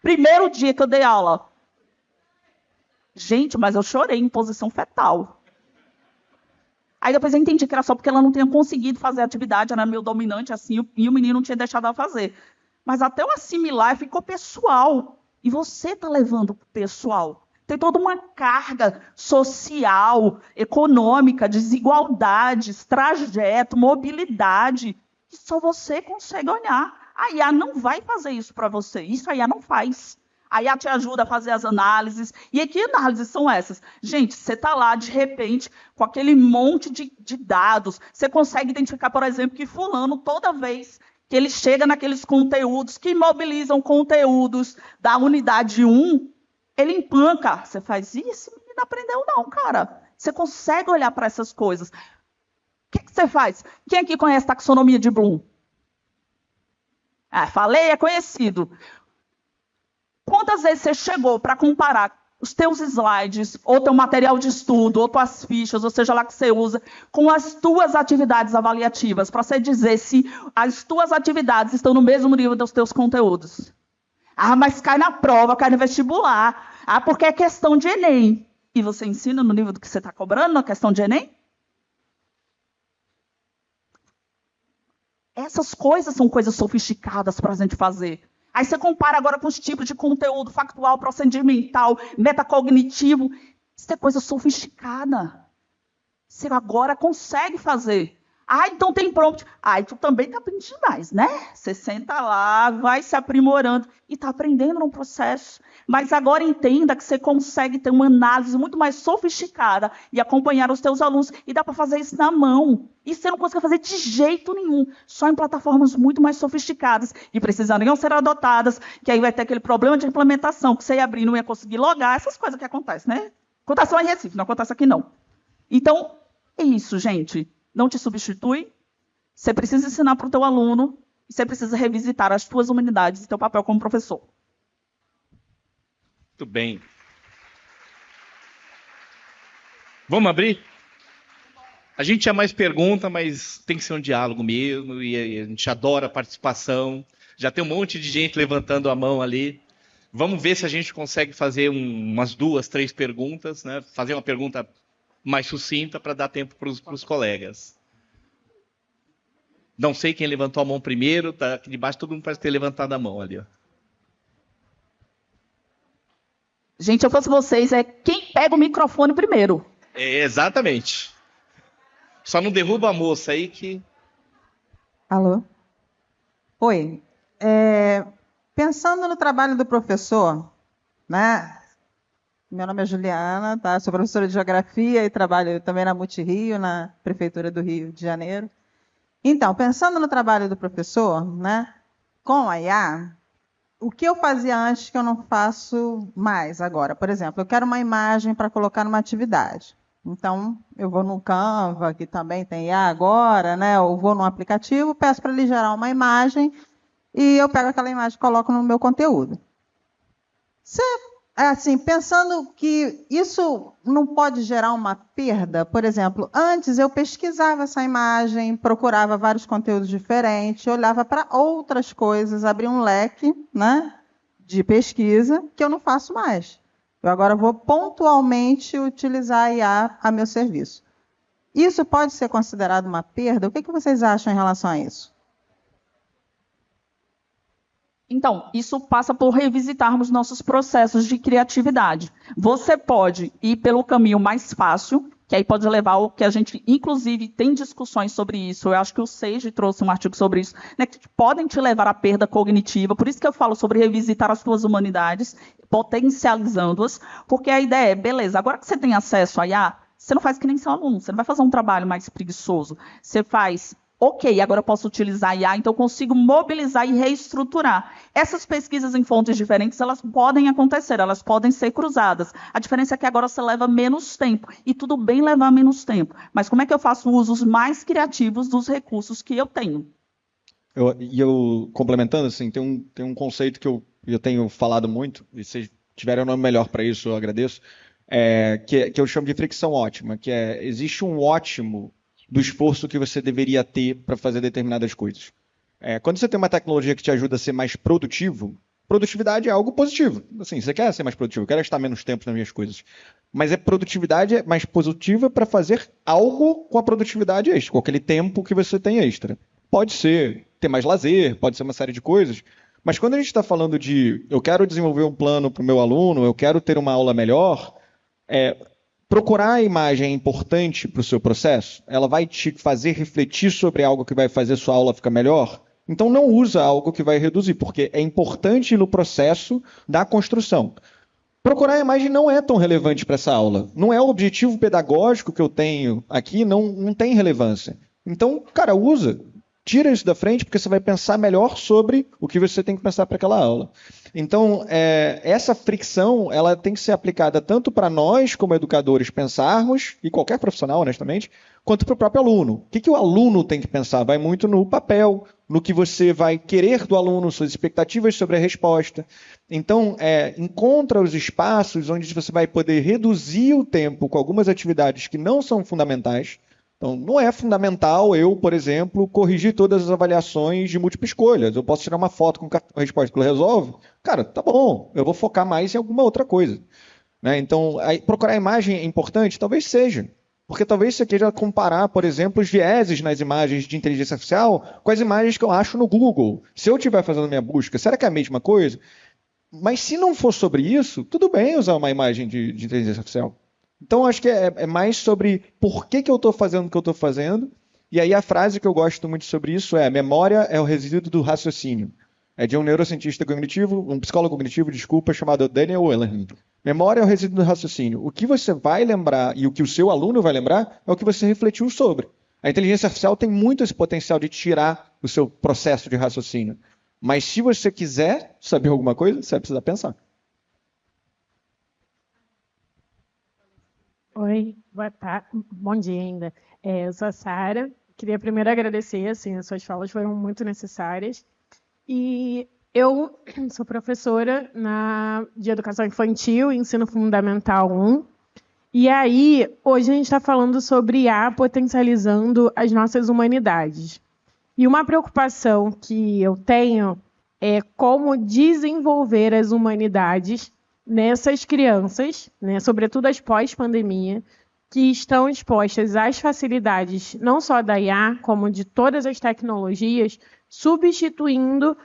Primeiro dia que eu dei aula. Gente, mas eu chorei em posição fetal. Aí depois eu entendi que era só porque ela não tinha conseguido fazer a atividade, era meio dominante assim, e o menino não tinha deixado ela fazer. Mas até eu assimilar, ficou pessoal. E você está levando para o pessoal. Tem toda uma carga social, econômica, desigualdades, trajeto, mobilidade, que só você consegue olhar. A IA não vai fazer isso para você. Isso a IA não faz. A IA te ajuda a fazer as análises. E que análises são essas? Gente, você está lá, de repente, com aquele monte de dados. Você consegue identificar, por exemplo, que fulano, toda vez que ele chega naqueles conteúdos, que mobilizam conteúdos da unidade 1, ele empanca. Você faz isso? Esse menino aprendeu não, cara. Você consegue olhar para essas coisas. O que você faz? Quem aqui conhece taxonomia de Bloom? Falei, é conhecido. Quantas vezes você chegou para comparar os teus slides, ou teu material de estudo, ou tuas fichas, ou seja lá que você usa, com as tuas atividades avaliativas, para você dizer se as tuas atividades estão no mesmo nível dos teus conteúdos? Mas cai na prova, cai no vestibular. Porque é questão de Enem. E você ensina no nível do que você está cobrando na questão de Enem? Essas coisas são coisas sofisticadas para a gente fazer. Aí você compara agora com os tipos de conteúdo factual, procedimental, metacognitivo. Isso é coisa sofisticada. Você agora consegue fazer. Então tem prompt. Tu também está aprendendo mais, né? Você senta lá, vai se aprimorando e está aprendendo no processo. Mas agora entenda que você consegue ter uma análise muito mais sofisticada e acompanhar os teus alunos. E dá para fazer isso na mão. E você não consegue fazer de jeito nenhum. Só em plataformas muito mais sofisticadas e precisariam ser adotadas, que aí vai ter aquele problema de implementação, que você ia abrir e não ia conseguir logar. Essas coisas que acontecem, né? Acontece lá em Recife, não acontece aqui não. Então, é isso, gente. Não te substitui. Você precisa ensinar para o teu aluno e você precisa revisitar as tuas humanidades e teu papel como professor. Muito bem. Vamos abrir? A gente tinha mais pergunta, mas tem que ser um diálogo mesmo, e a gente adora a participação. Já tem um monte de gente levantando a mão ali. Vamos ver se a gente consegue fazer umas 2, 3 perguntas, né? Fazer uma pergunta mais sucinta para dar tempo para os colegas. Não sei quem levantou a mão primeiro, tá aqui debaixo, todo mundo parece ter levantado a mão ali. Ó. Gente, se eu fosse vocês, quem pega o microfone primeiro. Exatamente. Só não derruba a moça aí que... Alô? Oi. Pensando no trabalho do professor, né? Meu nome é Juliana, tá? Sou professora de Geografia e trabalho também na Multirio, na Prefeitura do Rio de Janeiro. Então, pensando no trabalho do professor, né? Com a IA, o que eu fazia antes que eu não faço mais agora? Por exemplo, eu quero uma imagem para colocar numa atividade. Então, eu vou no Canva, que também tem IA agora, né? Eu vou num aplicativo, peço para ele gerar uma imagem e eu pego aquela imagem e coloco no meu conteúdo. Assim, pensando que isso não pode gerar uma perda, por exemplo, antes eu pesquisava essa imagem, procurava vários conteúdos diferentes, olhava para outras coisas, abria um leque, né, de pesquisa, que eu não faço mais. Eu agora vou pontualmente utilizar a IA a meu serviço. Isso pode ser considerado uma perda? O que vocês acham em relação a isso? Então, isso passa por revisitarmos nossos processos de criatividade. Você pode ir pelo caminho mais fácil, que aí pode levar ao que a gente, inclusive, tem discussões sobre isso. Eu acho que o Sage trouxe um artigo sobre isso, né, que podem te levar à perda cognitiva. Por isso que eu falo sobre revisitar as suas humanidades, potencializando-as, porque a ideia é, beleza, agora que você tem acesso a IA, você não faz que nem seu aluno, você não vai fazer um trabalho mais preguiçoso. Você faz... Ok, agora eu posso utilizar a IA, então eu consigo mobilizar e reestruturar. Essas pesquisas em fontes diferentes, elas podem acontecer, elas podem ser cruzadas. A diferença é que agora você leva menos tempo, e tudo bem levar menos tempo. Mas como é que eu faço usos mais criativos dos recursos que eu tenho? Eu complementando, assim, tem um conceito que eu tenho falado muito, e vocês tiverem um nome melhor para isso, eu agradeço, que eu chamo de fricção ótima, que existe um ótimo do esforço que você deveria ter para fazer determinadas coisas. Quando você tem uma tecnologia que te ajuda a ser mais produtivo, produtividade é algo positivo. Assim, você quer ser mais produtivo, eu quero gastar menos tempo nas minhas coisas. Mas produtividade mais positiva para fazer algo com a produtividade extra, com aquele tempo que você tem extra. Pode ser ter mais lazer, pode ser uma série de coisas. Mas quando a gente está falando de eu quero desenvolver um plano para o meu aluno, eu quero ter uma aula melhor, procurar a imagem é importante para o seu processo? Ela vai te fazer refletir sobre algo que vai fazer sua aula ficar melhor? Então não usa algo que vai reduzir, porque é importante no processo da construção. Procurar a imagem não é tão relevante para essa aula. Não é o objetivo pedagógico que eu tenho aqui, não tem relevância. Então, cara, usa. Tira isso da frente, porque você vai pensar melhor sobre o que você tem que pensar para aquela aula. Então, essa fricção ela tem que ser aplicada tanto para nós, como educadores, pensarmos, e qualquer profissional, honestamente, quanto para o próprio aluno. O que o aluno tem que pensar? Vai muito no papel, no que você vai querer do aluno, suas expectativas sobre a resposta. Então, encontra os espaços onde você vai poder reduzir o tempo com algumas atividades que não são fundamentais. Então, não é fundamental eu, por exemplo, corrigir todas as avaliações de múltipla escolha. Eu posso tirar uma foto com a resposta que ele resolve. Cara, tá bom, eu vou focar mais em alguma outra coisa. Né? Então, procurar a imagem é importante? Talvez seja. Porque talvez você queira comparar, por exemplo, os vieses nas imagens de inteligência artificial com as imagens que eu acho no Google. Se eu estiver fazendo minha busca, será que é a mesma coisa? Mas se não for sobre isso, tudo bem usar uma imagem de inteligência artificial. Então, acho que é mais sobre por que eu estou fazendo o que eu estou fazendo. E aí a frase que eu gosto muito sobre isso é: memória é o resíduo do raciocínio. É de um neurocientista cognitivo, um psicólogo cognitivo, chamado Daniel Wellington. Memória é o resíduo do raciocínio. O que você vai lembrar e o que o seu aluno vai lembrar é o que você refletiu sobre. A inteligência artificial tem muito esse potencial de tirar o seu processo de raciocínio. Mas se você quiser saber alguma coisa, você vai precisar pensar. Oi, boa tarde, bom dia ainda. Eu sou a Sara. Queria primeiro agradecer, assim, as suas falas foram muito necessárias. E eu sou professora de Educação Infantil e Ensino Fundamental 1. E aí, hoje a gente está falando sobre IA potencializando as nossas humanidades. E uma preocupação que eu tenho é como desenvolver as humanidades nessas crianças, né, sobretudo as pós-pandemia, que estão expostas às facilidades não só da IA, como de todas as tecnologias, substituindo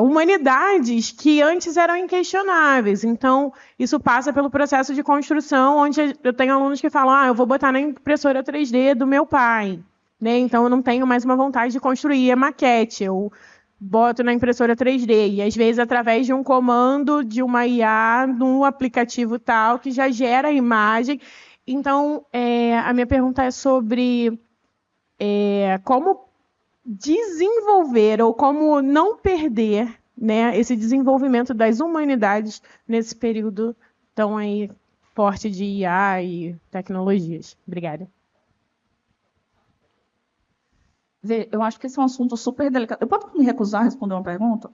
humanidades que antes eram inquestionáveis. Então, isso passa pelo processo de construção, onde eu tenho alunos que falam: eu vou botar na impressora 3D do meu pai, né? Então, eu não tenho mais uma vontade de construir a maquete, eu boto na impressora 3D, e às vezes através de um comando de uma IA, num aplicativo tal, que já gera a imagem. Então, a minha pergunta é sobre como desenvolver ou como não perder, né, esse desenvolvimento das humanidades nesse período tão aí forte de IA e tecnologias. Obrigada. Eu acho que esse é um assunto super delicado. Eu posso me recusar a responder uma pergunta?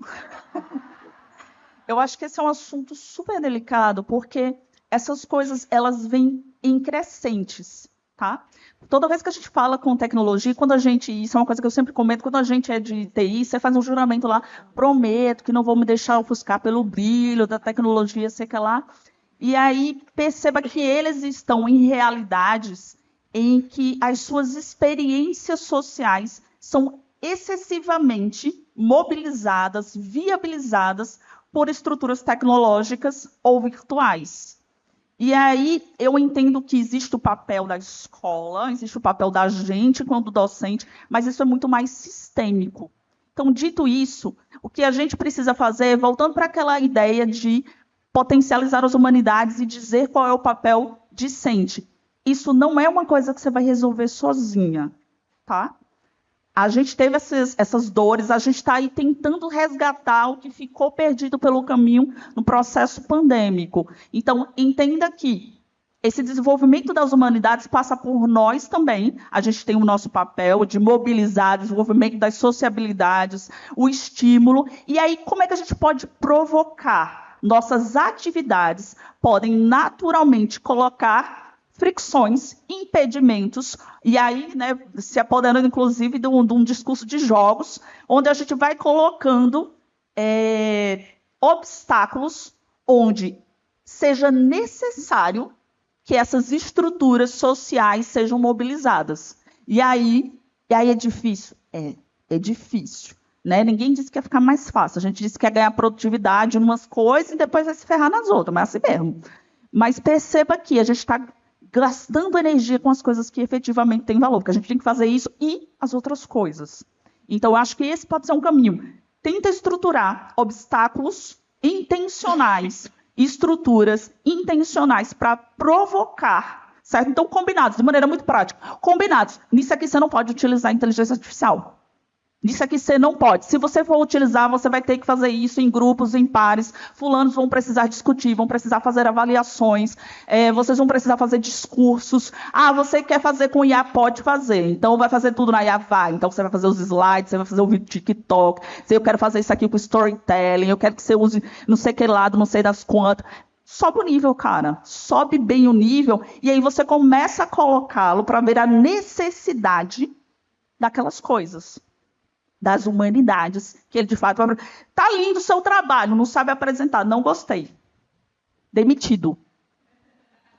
Eu acho que esse é um assunto super delicado, porque essas coisas elas vêm em crescentes, tá? Toda vez que a gente fala com tecnologia, isso é uma coisa que eu sempre comento, quando a gente é de TI, você faz um juramento lá: prometo que não vou me deixar ofuscar pelo brilho da tecnologia, sei que lá. E aí perceba que eles estão em realidades em que as suas experiências sociais são excessivamente mobilizadas, viabilizadas por estruturas tecnológicas ou virtuais. E aí eu entendo que existe o papel da escola, existe o papel da gente quando docente, mas isso é muito mais sistêmico. Então, dito isso, o que a gente precisa fazer, voltando para aquela ideia de potencializar as humanidades e dizer qual é o papel discente. Isso não é uma coisa que você vai resolver sozinha, tá? A gente teve essas dores, a gente está aí tentando resgatar o que ficou perdido pelo caminho no processo pandêmico. Então, entenda que esse desenvolvimento das humanidades passa por nós também. A gente tem o nosso papel de mobilizar o desenvolvimento das sociabilidades, o estímulo. E aí, como é que a gente pode provocar? Nossas atividades podem naturalmente colocar fricções, impedimentos, e aí, né, se apoderando, inclusive, de um discurso de jogos, onde a gente vai colocando obstáculos onde seja necessário que essas estruturas sociais sejam mobilizadas. E aí é difícil? É difícil. Né? Ninguém disse que ia ficar mais fácil. A gente disse que ia ganhar produtividade em umas coisas e depois vai se ferrar nas outras, mas é assim mesmo. Mas perceba que a gente está gastando energia com as coisas que efetivamente têm valor, porque a gente tem que fazer isso e as outras coisas. Então, eu acho que esse pode ser um caminho. Tenta estruturar obstáculos intencionais, estruturas intencionais para provocar, certo? Então, combinados, de maneira muito prática. Combinados. Nisso aqui você não pode utilizar a inteligência artificial. Nisso aqui você não pode. Se você for utilizar, você vai ter que fazer isso em grupos, em pares. Fulanos vão precisar discutir, vão precisar fazer avaliações, vocês vão precisar fazer discursos. Ah, você quer fazer com IA? Pode fazer. Então, vai fazer tudo na IA? Vai. Então, você vai fazer os slides, você vai fazer o vídeo TikTok. Eu quero fazer isso aqui com storytelling, eu quero que você use não sei que lado, não sei das quantas. Sobe o nível, cara. Sobe bem o nível. E aí você começa a colocá-lo para ver a necessidade daquelas coisas. Das humanidades, que ele de fato vai... Tá lindo o seu trabalho, não sabe apresentar, não gostei. Demitido.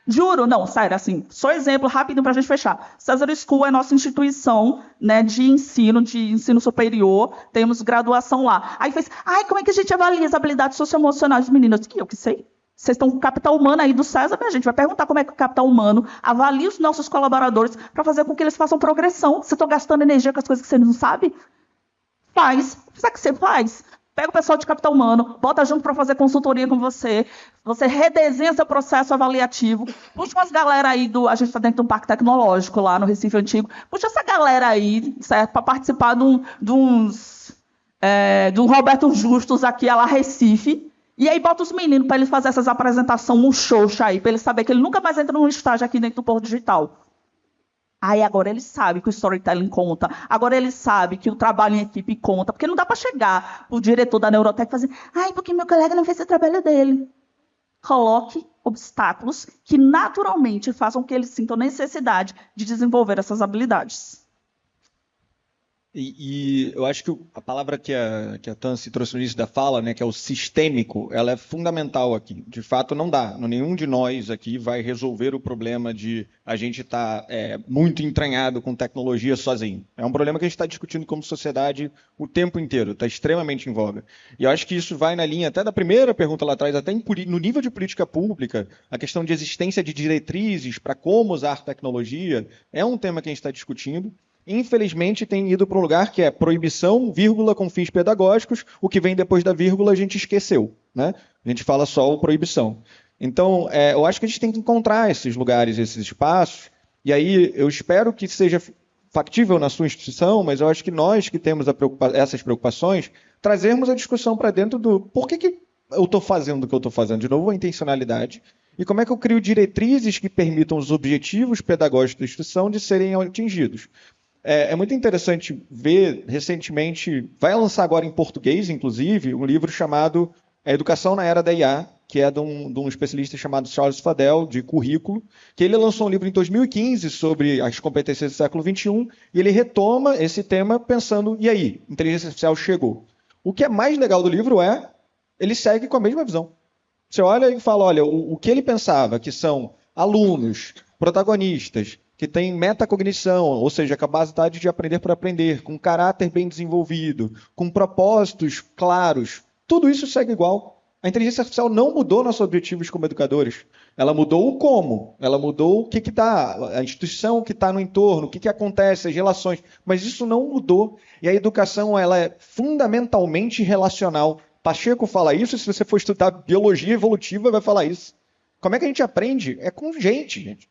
Juro, não, sério, assim, só exemplo rapidinho para a gente fechar. César School é nossa instituição, né, de ensino superior, temos graduação lá. Aí fez, como é que a gente avalia as habilidades socioemocionais dos meninos? Eu que sei. Vocês estão com o capital humano aí do César, a gente vai perguntar como é que o capital humano avalia os nossos colaboradores para fazer com que eles façam progressão. Vocês estão gastando energia com as coisas que vocês não sabem? Faz. Sabe o que você faz? Pega o pessoal de capital humano, bota junto para fazer consultoria com você, você redesenha seu processo avaliativo, puxa umas galera aí a gente está dentro de um parque tecnológico lá no Recife Antigo, puxa essa galera aí, certo, para participar do Roberto Justus aqui lá Recife, e aí bota os meninos para eles fazerem essas apresentações no xoxa aí, para eles saberem que ele nunca mais entra num estágio aqui dentro do Porto Digital. Aí agora ele sabe que o storytelling conta, agora ele sabe que o trabalho em equipe conta, porque não dá para chegar o diretor da Neurotech e fazer, porque meu colega não fez o trabalho dele. Coloque obstáculos que naturalmente façam que eles sintam necessidade de desenvolver essas habilidades. E eu acho que a palavra que a Tansy trouxe no início da fala, né, que é o sistêmico, ela é fundamental aqui. De fato, não dá. Nenhum de nós aqui vai resolver o problema de a gente estar muito entranhado com tecnologia sozinho. É um problema que a gente está discutindo como sociedade o tempo inteiro, está extremamente em voga. E eu acho que isso vai na linha até da primeira pergunta lá atrás, até no nível de política pública, a questão de existência de diretrizes para como usar tecnologia é um tema que a gente está discutindo. Infelizmente, tem ido para um lugar que é proibição, vírgula, com fins pedagógicos. O que vem depois da vírgula a gente esqueceu, né? A gente fala só o proibição. Então, eu acho que a gente tem que encontrar esses lugares, esses espaços. E aí, eu espero que seja factível na sua instituição, mas eu acho que nós que temos essas preocupações, trazermos a discussão para dentro do por que eu estou fazendo o que eu estou fazendo. De novo, a intencionalidade. E como é que eu crio diretrizes que permitam os objetivos pedagógicos da instituição de serem atingidos. É muito interessante ver, recentemente, vai lançar agora em português, inclusive, um livro chamado Educação na Era da IA, que é de um especialista chamado Charles Fadel, de currículo, que ele lançou um livro em 2015 sobre as competências do século XXI, e ele retoma esse tema pensando, e aí, inteligência artificial chegou. O que é mais legal do livro ele segue com a mesma visão. Você olha e fala, olha, o que ele pensava, que são alunos, protagonistas, que tem metacognição, ou seja, a capacidade de aprender por aprender, com caráter bem desenvolvido, com propósitos claros, tudo isso segue igual. A inteligência artificial não mudou nossos objetivos como educadores. Ela mudou o como, ela mudou o que está, a instituição que está no entorno, o que acontece, as relações, mas isso não mudou. E a educação ela é fundamentalmente relacional. Pacheco fala isso, se você for estudar biologia evolutiva, vai falar isso. Como é que a gente aprende? É com gente.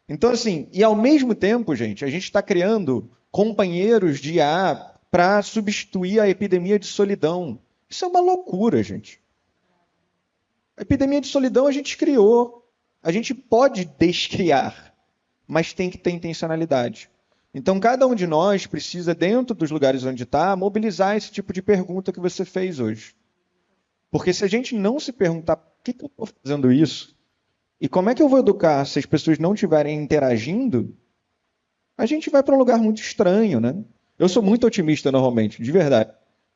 Então, assim, e ao mesmo tempo, gente, a gente está criando companheiros de IA para substituir a epidemia de solidão. Isso é uma loucura, gente. A epidemia de solidão a gente criou. A gente pode descriar, mas tem que ter intencionalidade. Então, cada um de nós precisa, dentro dos lugares onde está, mobilizar esse tipo de pergunta que você fez hoje. Porque se a gente não se perguntar por que eu estou fazendo isso, e como é que eu vou educar se as pessoas não estiverem interagindo, a gente vai para um lugar muito estranho, né? Eu sou muito otimista normalmente, de verdade.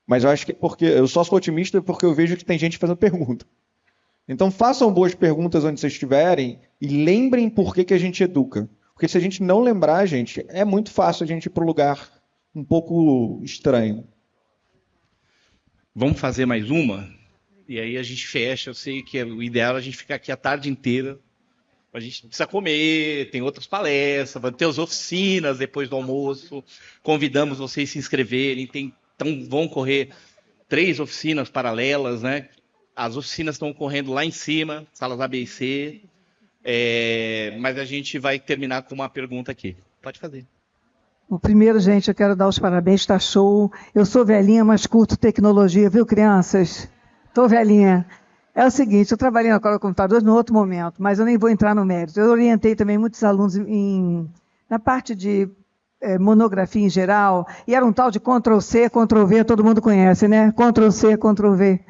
Mas eu acho que porque eu só sou otimista porque eu vejo que tem gente fazendo pergunta. Então façam boas perguntas onde vocês estiverem e lembrem por que a gente educa. Porque se a gente não lembrar, gente, é muito fácil a gente ir para um lugar um pouco estranho. Vamos fazer mais uma? E aí a gente fecha. Eu sei que o ideal é a gente ficar aqui a tarde inteira. A gente precisa comer, tem outras palestras, vai ter as oficinas depois do almoço. Convidamos vocês a se inscreverem. Então vão correr 3 oficinas paralelas, né? As oficinas estão correndo lá em cima, salas A, B e C. Mas a gente vai terminar com uma pergunta aqui. Pode fazer. Bom, primeiro, gente, eu quero dar os parabéns, está show. Eu sou velhinha, mas curto tecnologia, viu, crianças? Estou velhinha. É o seguinte, eu trabalhei na Cola Computadores no outro momento, mas eu nem vou entrar no mérito. Eu orientei também muitos alunos na parte de monografia em geral, e era um tal de Ctrl-C, Ctrl-V, todo mundo conhece, né? Ctrl-C, Ctrl-V.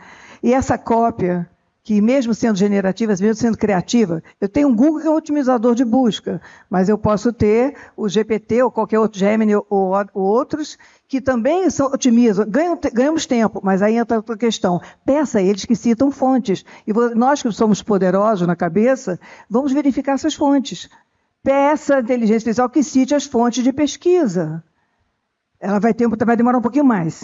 E essa cópia, que mesmo sendo generativa, mesmo sendo criativa, eu tenho um Google que é um otimizador de busca, mas eu posso ter o GPT ou qualquer outro Gemini ou outros que também otimizam. Ganhamos tempo, mas aí entra outra questão. Peça a eles que citam fontes. E nós que somos poderosos na cabeça, vamos verificar essas fontes. Peça a inteligência artificial que cite as fontes de pesquisa. Ela vai demorar um pouquinho mais.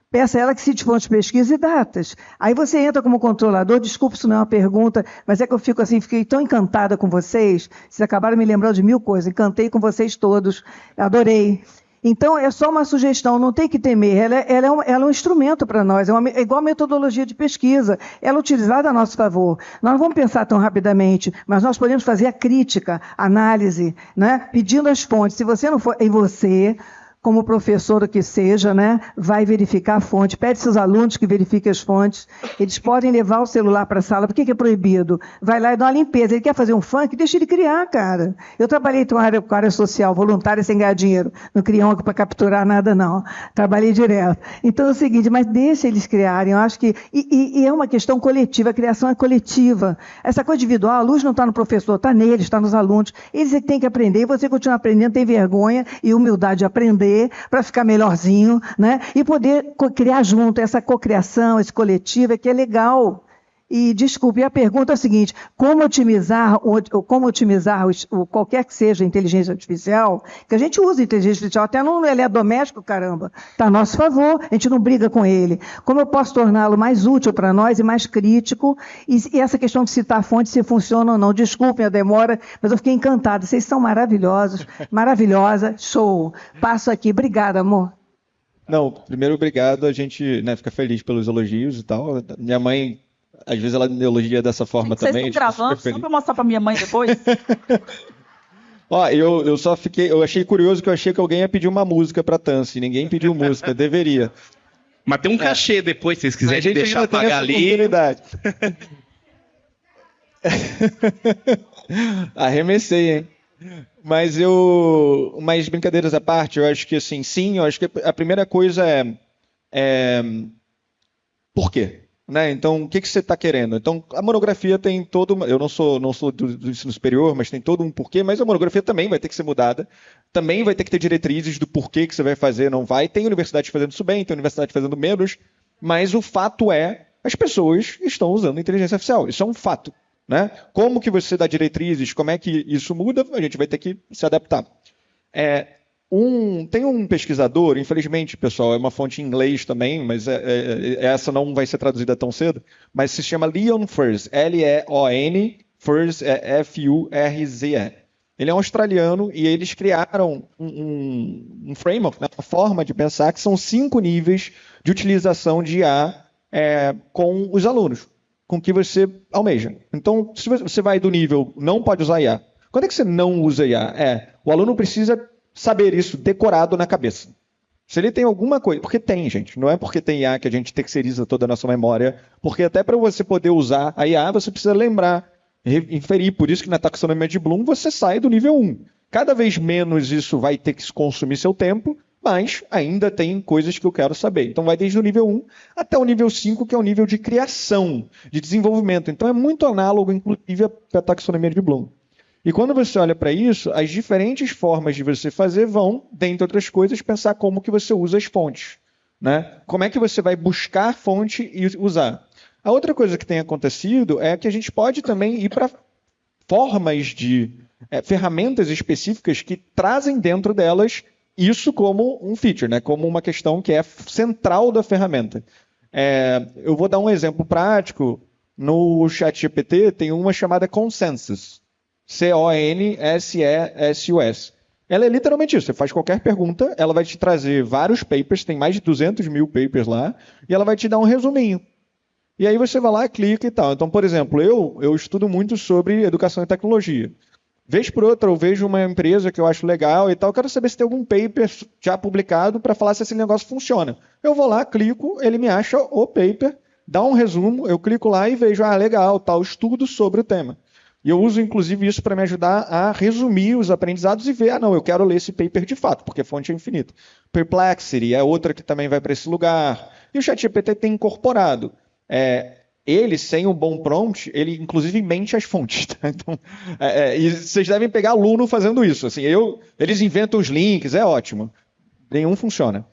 Peça a ela que cite fontes de pesquisa e datas. Aí você entra como controlador, desculpa, isso não é uma pergunta, mas é que eu fiquei tão encantada com vocês, vocês acabaram me lembrando de 1000 coisas, encantei com vocês todos, adorei. Então, é só uma sugestão, não tem que temer, ela é um instrumento para nós, é igual a metodologia de pesquisa, ela é utilizada a nosso favor. Nós não vamos pensar tão rapidamente, mas nós podemos fazer a crítica, a análise, né? Pedindo as fontes. Se você não for, em você, como professor que seja, né, vai verificar a fonte, pede seus alunos que verifiquem as fontes, eles podem levar o celular para a sala, por que é proibido? Vai lá e dá uma limpeza, ele quer fazer um funk, deixa ele criar, cara. Eu trabalhei com área social, voluntária, sem ganhar dinheiro, não criei um para capturar nada, não, trabalhei direto. Então é o seguinte, mas deixa eles criarem, eu acho que, e é uma questão coletiva, a criação é coletiva. Essa coisa individual, a luz não está no professor, está neles, está nos alunos, eles é que têm que aprender, e você continua aprendendo, tem vergonha e humildade de aprender, para ficar melhorzinho, né? E poder criar junto, essa cocriação, esse coletivo, é que é legal. E, desculpe, a pergunta é a seguinte, como otimizar qualquer que seja a inteligência artificial, que a gente usa a inteligência artificial, até no eletrodoméstico, caramba, está a nosso favor, a gente não briga com ele. Como eu posso torná-lo mais útil para nós e mais crítico, e essa questão de citar fonte, se funciona ou não, desculpem a demora, mas eu fiquei encantada, vocês são maravilhosos, maravilhosa, show. Passo aqui, obrigada, amor. Não, primeiro, obrigado, a gente, né, fica feliz pelos elogios e tal. Minha mãe, às vezes ela me elogia dessa forma também. Vocês estão gravando, só para mostrar para minha mãe depois? Ó, eu achei curioso que eu achei que alguém ia pedir uma música para Tansi, ninguém pediu música, deveria. Mas tem um cachê depois, se vocês quiserem deixar pagar ali. Arremessei, hein? Mas brincadeiras à parte, eu acho que assim, sim, eu acho que a primeira coisa é por quê? Né? Então, o que você está querendo? Então, a monografia tem todo... Eu não sou do ensino superior, mas tem todo um porquê, mas a monografia também vai ter que ser mudada. Também vai ter que ter diretrizes do porquê que você vai fazer, não vai. Tem universidade fazendo isso bem, tem universidade fazendo menos, mas o fato é, as pessoas estão usando inteligência artificial. Isso é um fato. Né? Como que você dá diretrizes, como é que isso muda, a gente vai ter que se adaptar. Tem um pesquisador, infelizmente, pessoal, é uma fonte em inglês também, mas essa não vai ser traduzida tão cedo, mas se chama Leon Furze, L-E-O-N, Furze é F-U-R-Z-E. Ele é um australiano e eles criaram um framework, né, uma forma de pensar que são 5 níveis de utilização de IA com os alunos, com que você almeja. Então, se você vai do nível não pode usar IA, quando é que você não usa IA? O aluno precisa saber isso decorado na cabeça. Se ele tem alguma coisa... Porque tem, gente. Não é porque tem IA que a gente terceiriza toda a nossa memória. Porque até para você poder usar a IA, você precisa lembrar inferir. Por isso que na taxonomia de Bloom você sai do nível 1. Cada vez menos isso vai ter que consumir seu tempo, mas ainda tem coisas que eu quero saber. Então vai desde o nível 1 até o nível 5, que é o nível de criação, de desenvolvimento. Então é muito análogo, inclusive, à taxonomia de Bloom. E quando você olha para isso, as diferentes formas de você fazer vão, dentre outras coisas, pensar como que você usa as fontes. Né? Como é que você vai buscar fonte e usar? A outra coisa que tem acontecido é que a gente pode também ir para formas de ferramentas específicas que trazem dentro delas isso como um feature, né? Como uma questão que é central da ferramenta. Eu vou dar um exemplo prático. No ChatGPT tem uma chamada Consensus. C-O-N-S-E-S-U-S. Ela é literalmente isso. Você faz qualquer pergunta, ela vai te trazer vários papers, tem mais de 200 mil papers lá, e ela vai te dar um resuminho. E aí você vai lá, clica e tal. Então, por exemplo, eu estudo muito sobre educação e tecnologia. Vez por outra, eu vejo uma empresa que eu acho legal e tal, eu quero saber se tem algum paper já publicado para falar se esse negócio funciona. Eu vou lá, clico, ele me acha o paper, dá um resumo, eu clico lá e vejo, legal, tal, estudo sobre o tema. E eu uso, inclusive, isso para me ajudar a resumir os aprendizados e ver, não, eu quero ler esse paper de fato, porque a fonte é infinita. Perplexity é outra que também vai para esse lugar. E o ChatGPT tem incorporado. Ele, sem um bom prompt, ele inclusive mente as fontes. Tá? Então, e vocês devem pegar aluno fazendo isso. Assim, eles inventam os links, é ótimo. Nenhum funciona.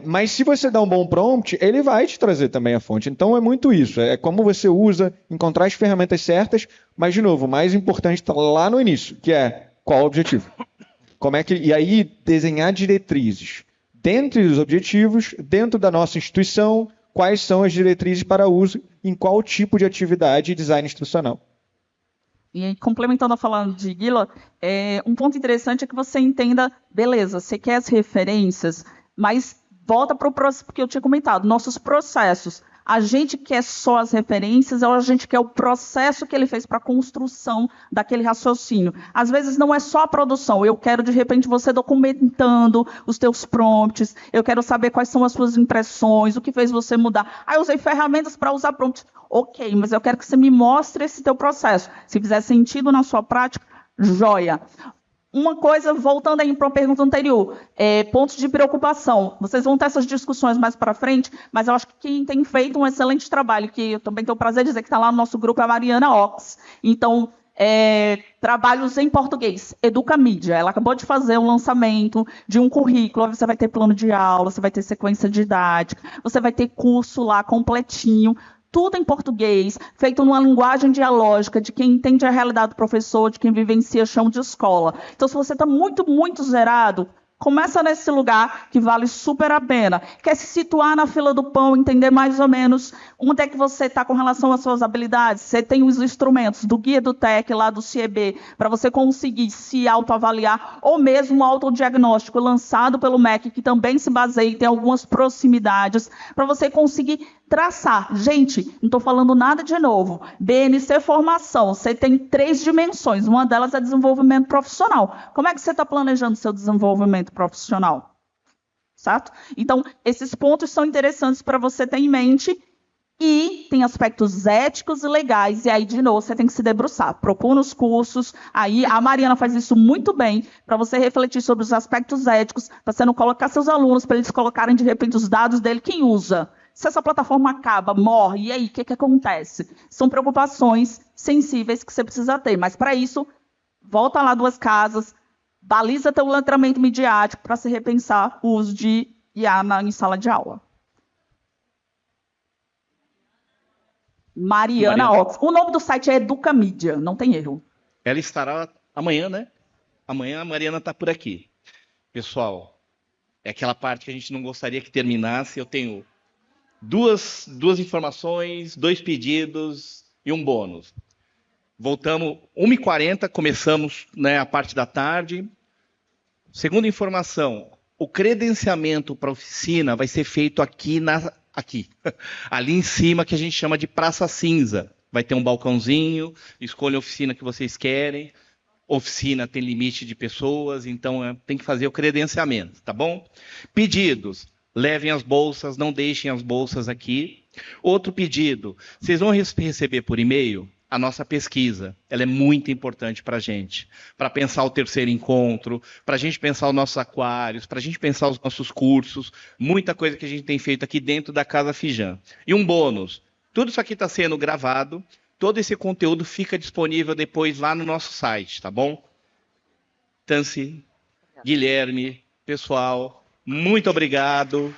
Mas se você dá um bom prompt, ele vai te trazer também a fonte. Então é muito isso. É como você usa, encontrar as ferramentas certas, mas, de novo, o mais importante está lá no início, que é qual o objetivo. E aí desenhar diretrizes. Dentre os objetivos, dentro da nossa instituição, quais são as diretrizes para uso em qual tipo de atividade e design institucional. E aí, complementando a fala de Guila, um ponto interessante é que você entenda, beleza, você quer as referências, mas volta para o processo, porque eu tinha comentado, nossos processos. A gente quer só as referências ou a gente quer o processo que ele fez para a construção daquele raciocínio? Às vezes não é só a produção. Eu quero, de repente, você documentando os teus prompts. Eu quero saber quais são as suas impressões, o que fez você mudar. Eu usei ferramentas para usar prompts. Ok, mas eu quero que você me mostre esse teu processo. Se fizer sentido na sua prática, joia. Uma coisa, voltando aí para a pergunta anterior, pontos de preocupação. Vocês vão ter essas discussões mais para frente, mas eu acho que quem tem feito um excelente trabalho, que eu também tenho o prazer de dizer que está lá no nosso grupo, é a Mariana Ox. Então, trabalhos em português, Educamídia. Ela acabou de fazer um lançamento de um currículo, você vai ter plano de aula, você vai ter sequência didática, você vai ter curso lá completinho, tudo em português, feito numa linguagem dialógica de quem entende a realidade do professor, de quem vivencia chão de escola. Então, se você está muito, muito zerado, começa nesse lugar que vale super a pena. Quer se situar na fila do pão, entender mais ou menos onde é que você está com relação às suas habilidades. Você tem os instrumentos do Guia do TEC, lá do CIEB, para você conseguir se autoavaliar, ou mesmo um autodiagnóstico lançado pelo MEC, que também se baseia e tem algumas proximidades, para você conseguir traçar. Gente, não estou falando nada de novo. BNC Formação, você tem 3 dimensões. Uma delas é desenvolvimento profissional. Como é que você está planejando seu desenvolvimento profissional? Certo? Então, esses pontos são interessantes para você ter em mente. E tem aspectos éticos e legais. E aí, de novo, você tem que se debruçar. Procura os cursos. Aí, a Mariana faz isso muito bem, para você refletir sobre os aspectos éticos, para você não colocar seus alunos, para eles colocarem, de repente, os dados dele. Quem usa? Se essa plataforma acaba, morre, e aí, o que acontece? São preocupações sensíveis que você precisa ter. Mas, para isso, volta lá 2 casas, baliza teu letramento midiático para se repensar o uso de IA em sala de aula. Mariana Ox. O nome do site é Educamídia, não tem erro. Ela estará amanhã, né? Amanhã a Mariana está por aqui. Pessoal, é aquela parte que a gente não gostaria que terminasse. Eu tenho duas informações, 2 pedidos e um bônus. Voltamos 1h40, começamos, né, a parte da tarde. Segunda informação, o credenciamento para a oficina vai ser feito aqui, ali em cima, que a gente chama de Praça Cinza. Vai ter um balcãozinho, escolha a oficina que vocês querem. Oficina tem limite de pessoas, então tem que fazer o credenciamento, tá bom? Pedidos, levem as bolsas, não deixem as bolsas aqui. Outro pedido, vocês vão receber por e-mail a nossa pesquisa. Ela é muito importante para a gente, para pensar o terceiro encontro, para a gente pensar os nossos aquários, para a gente pensar os nossos cursos, muita coisa que a gente tem feito aqui dentro da Casa Fijan. E um bônus, tudo isso aqui está sendo gravado, todo esse conteúdo fica disponível depois lá no nosso site, tá bom? Tancy, Guilherme, pessoal, muito obrigado.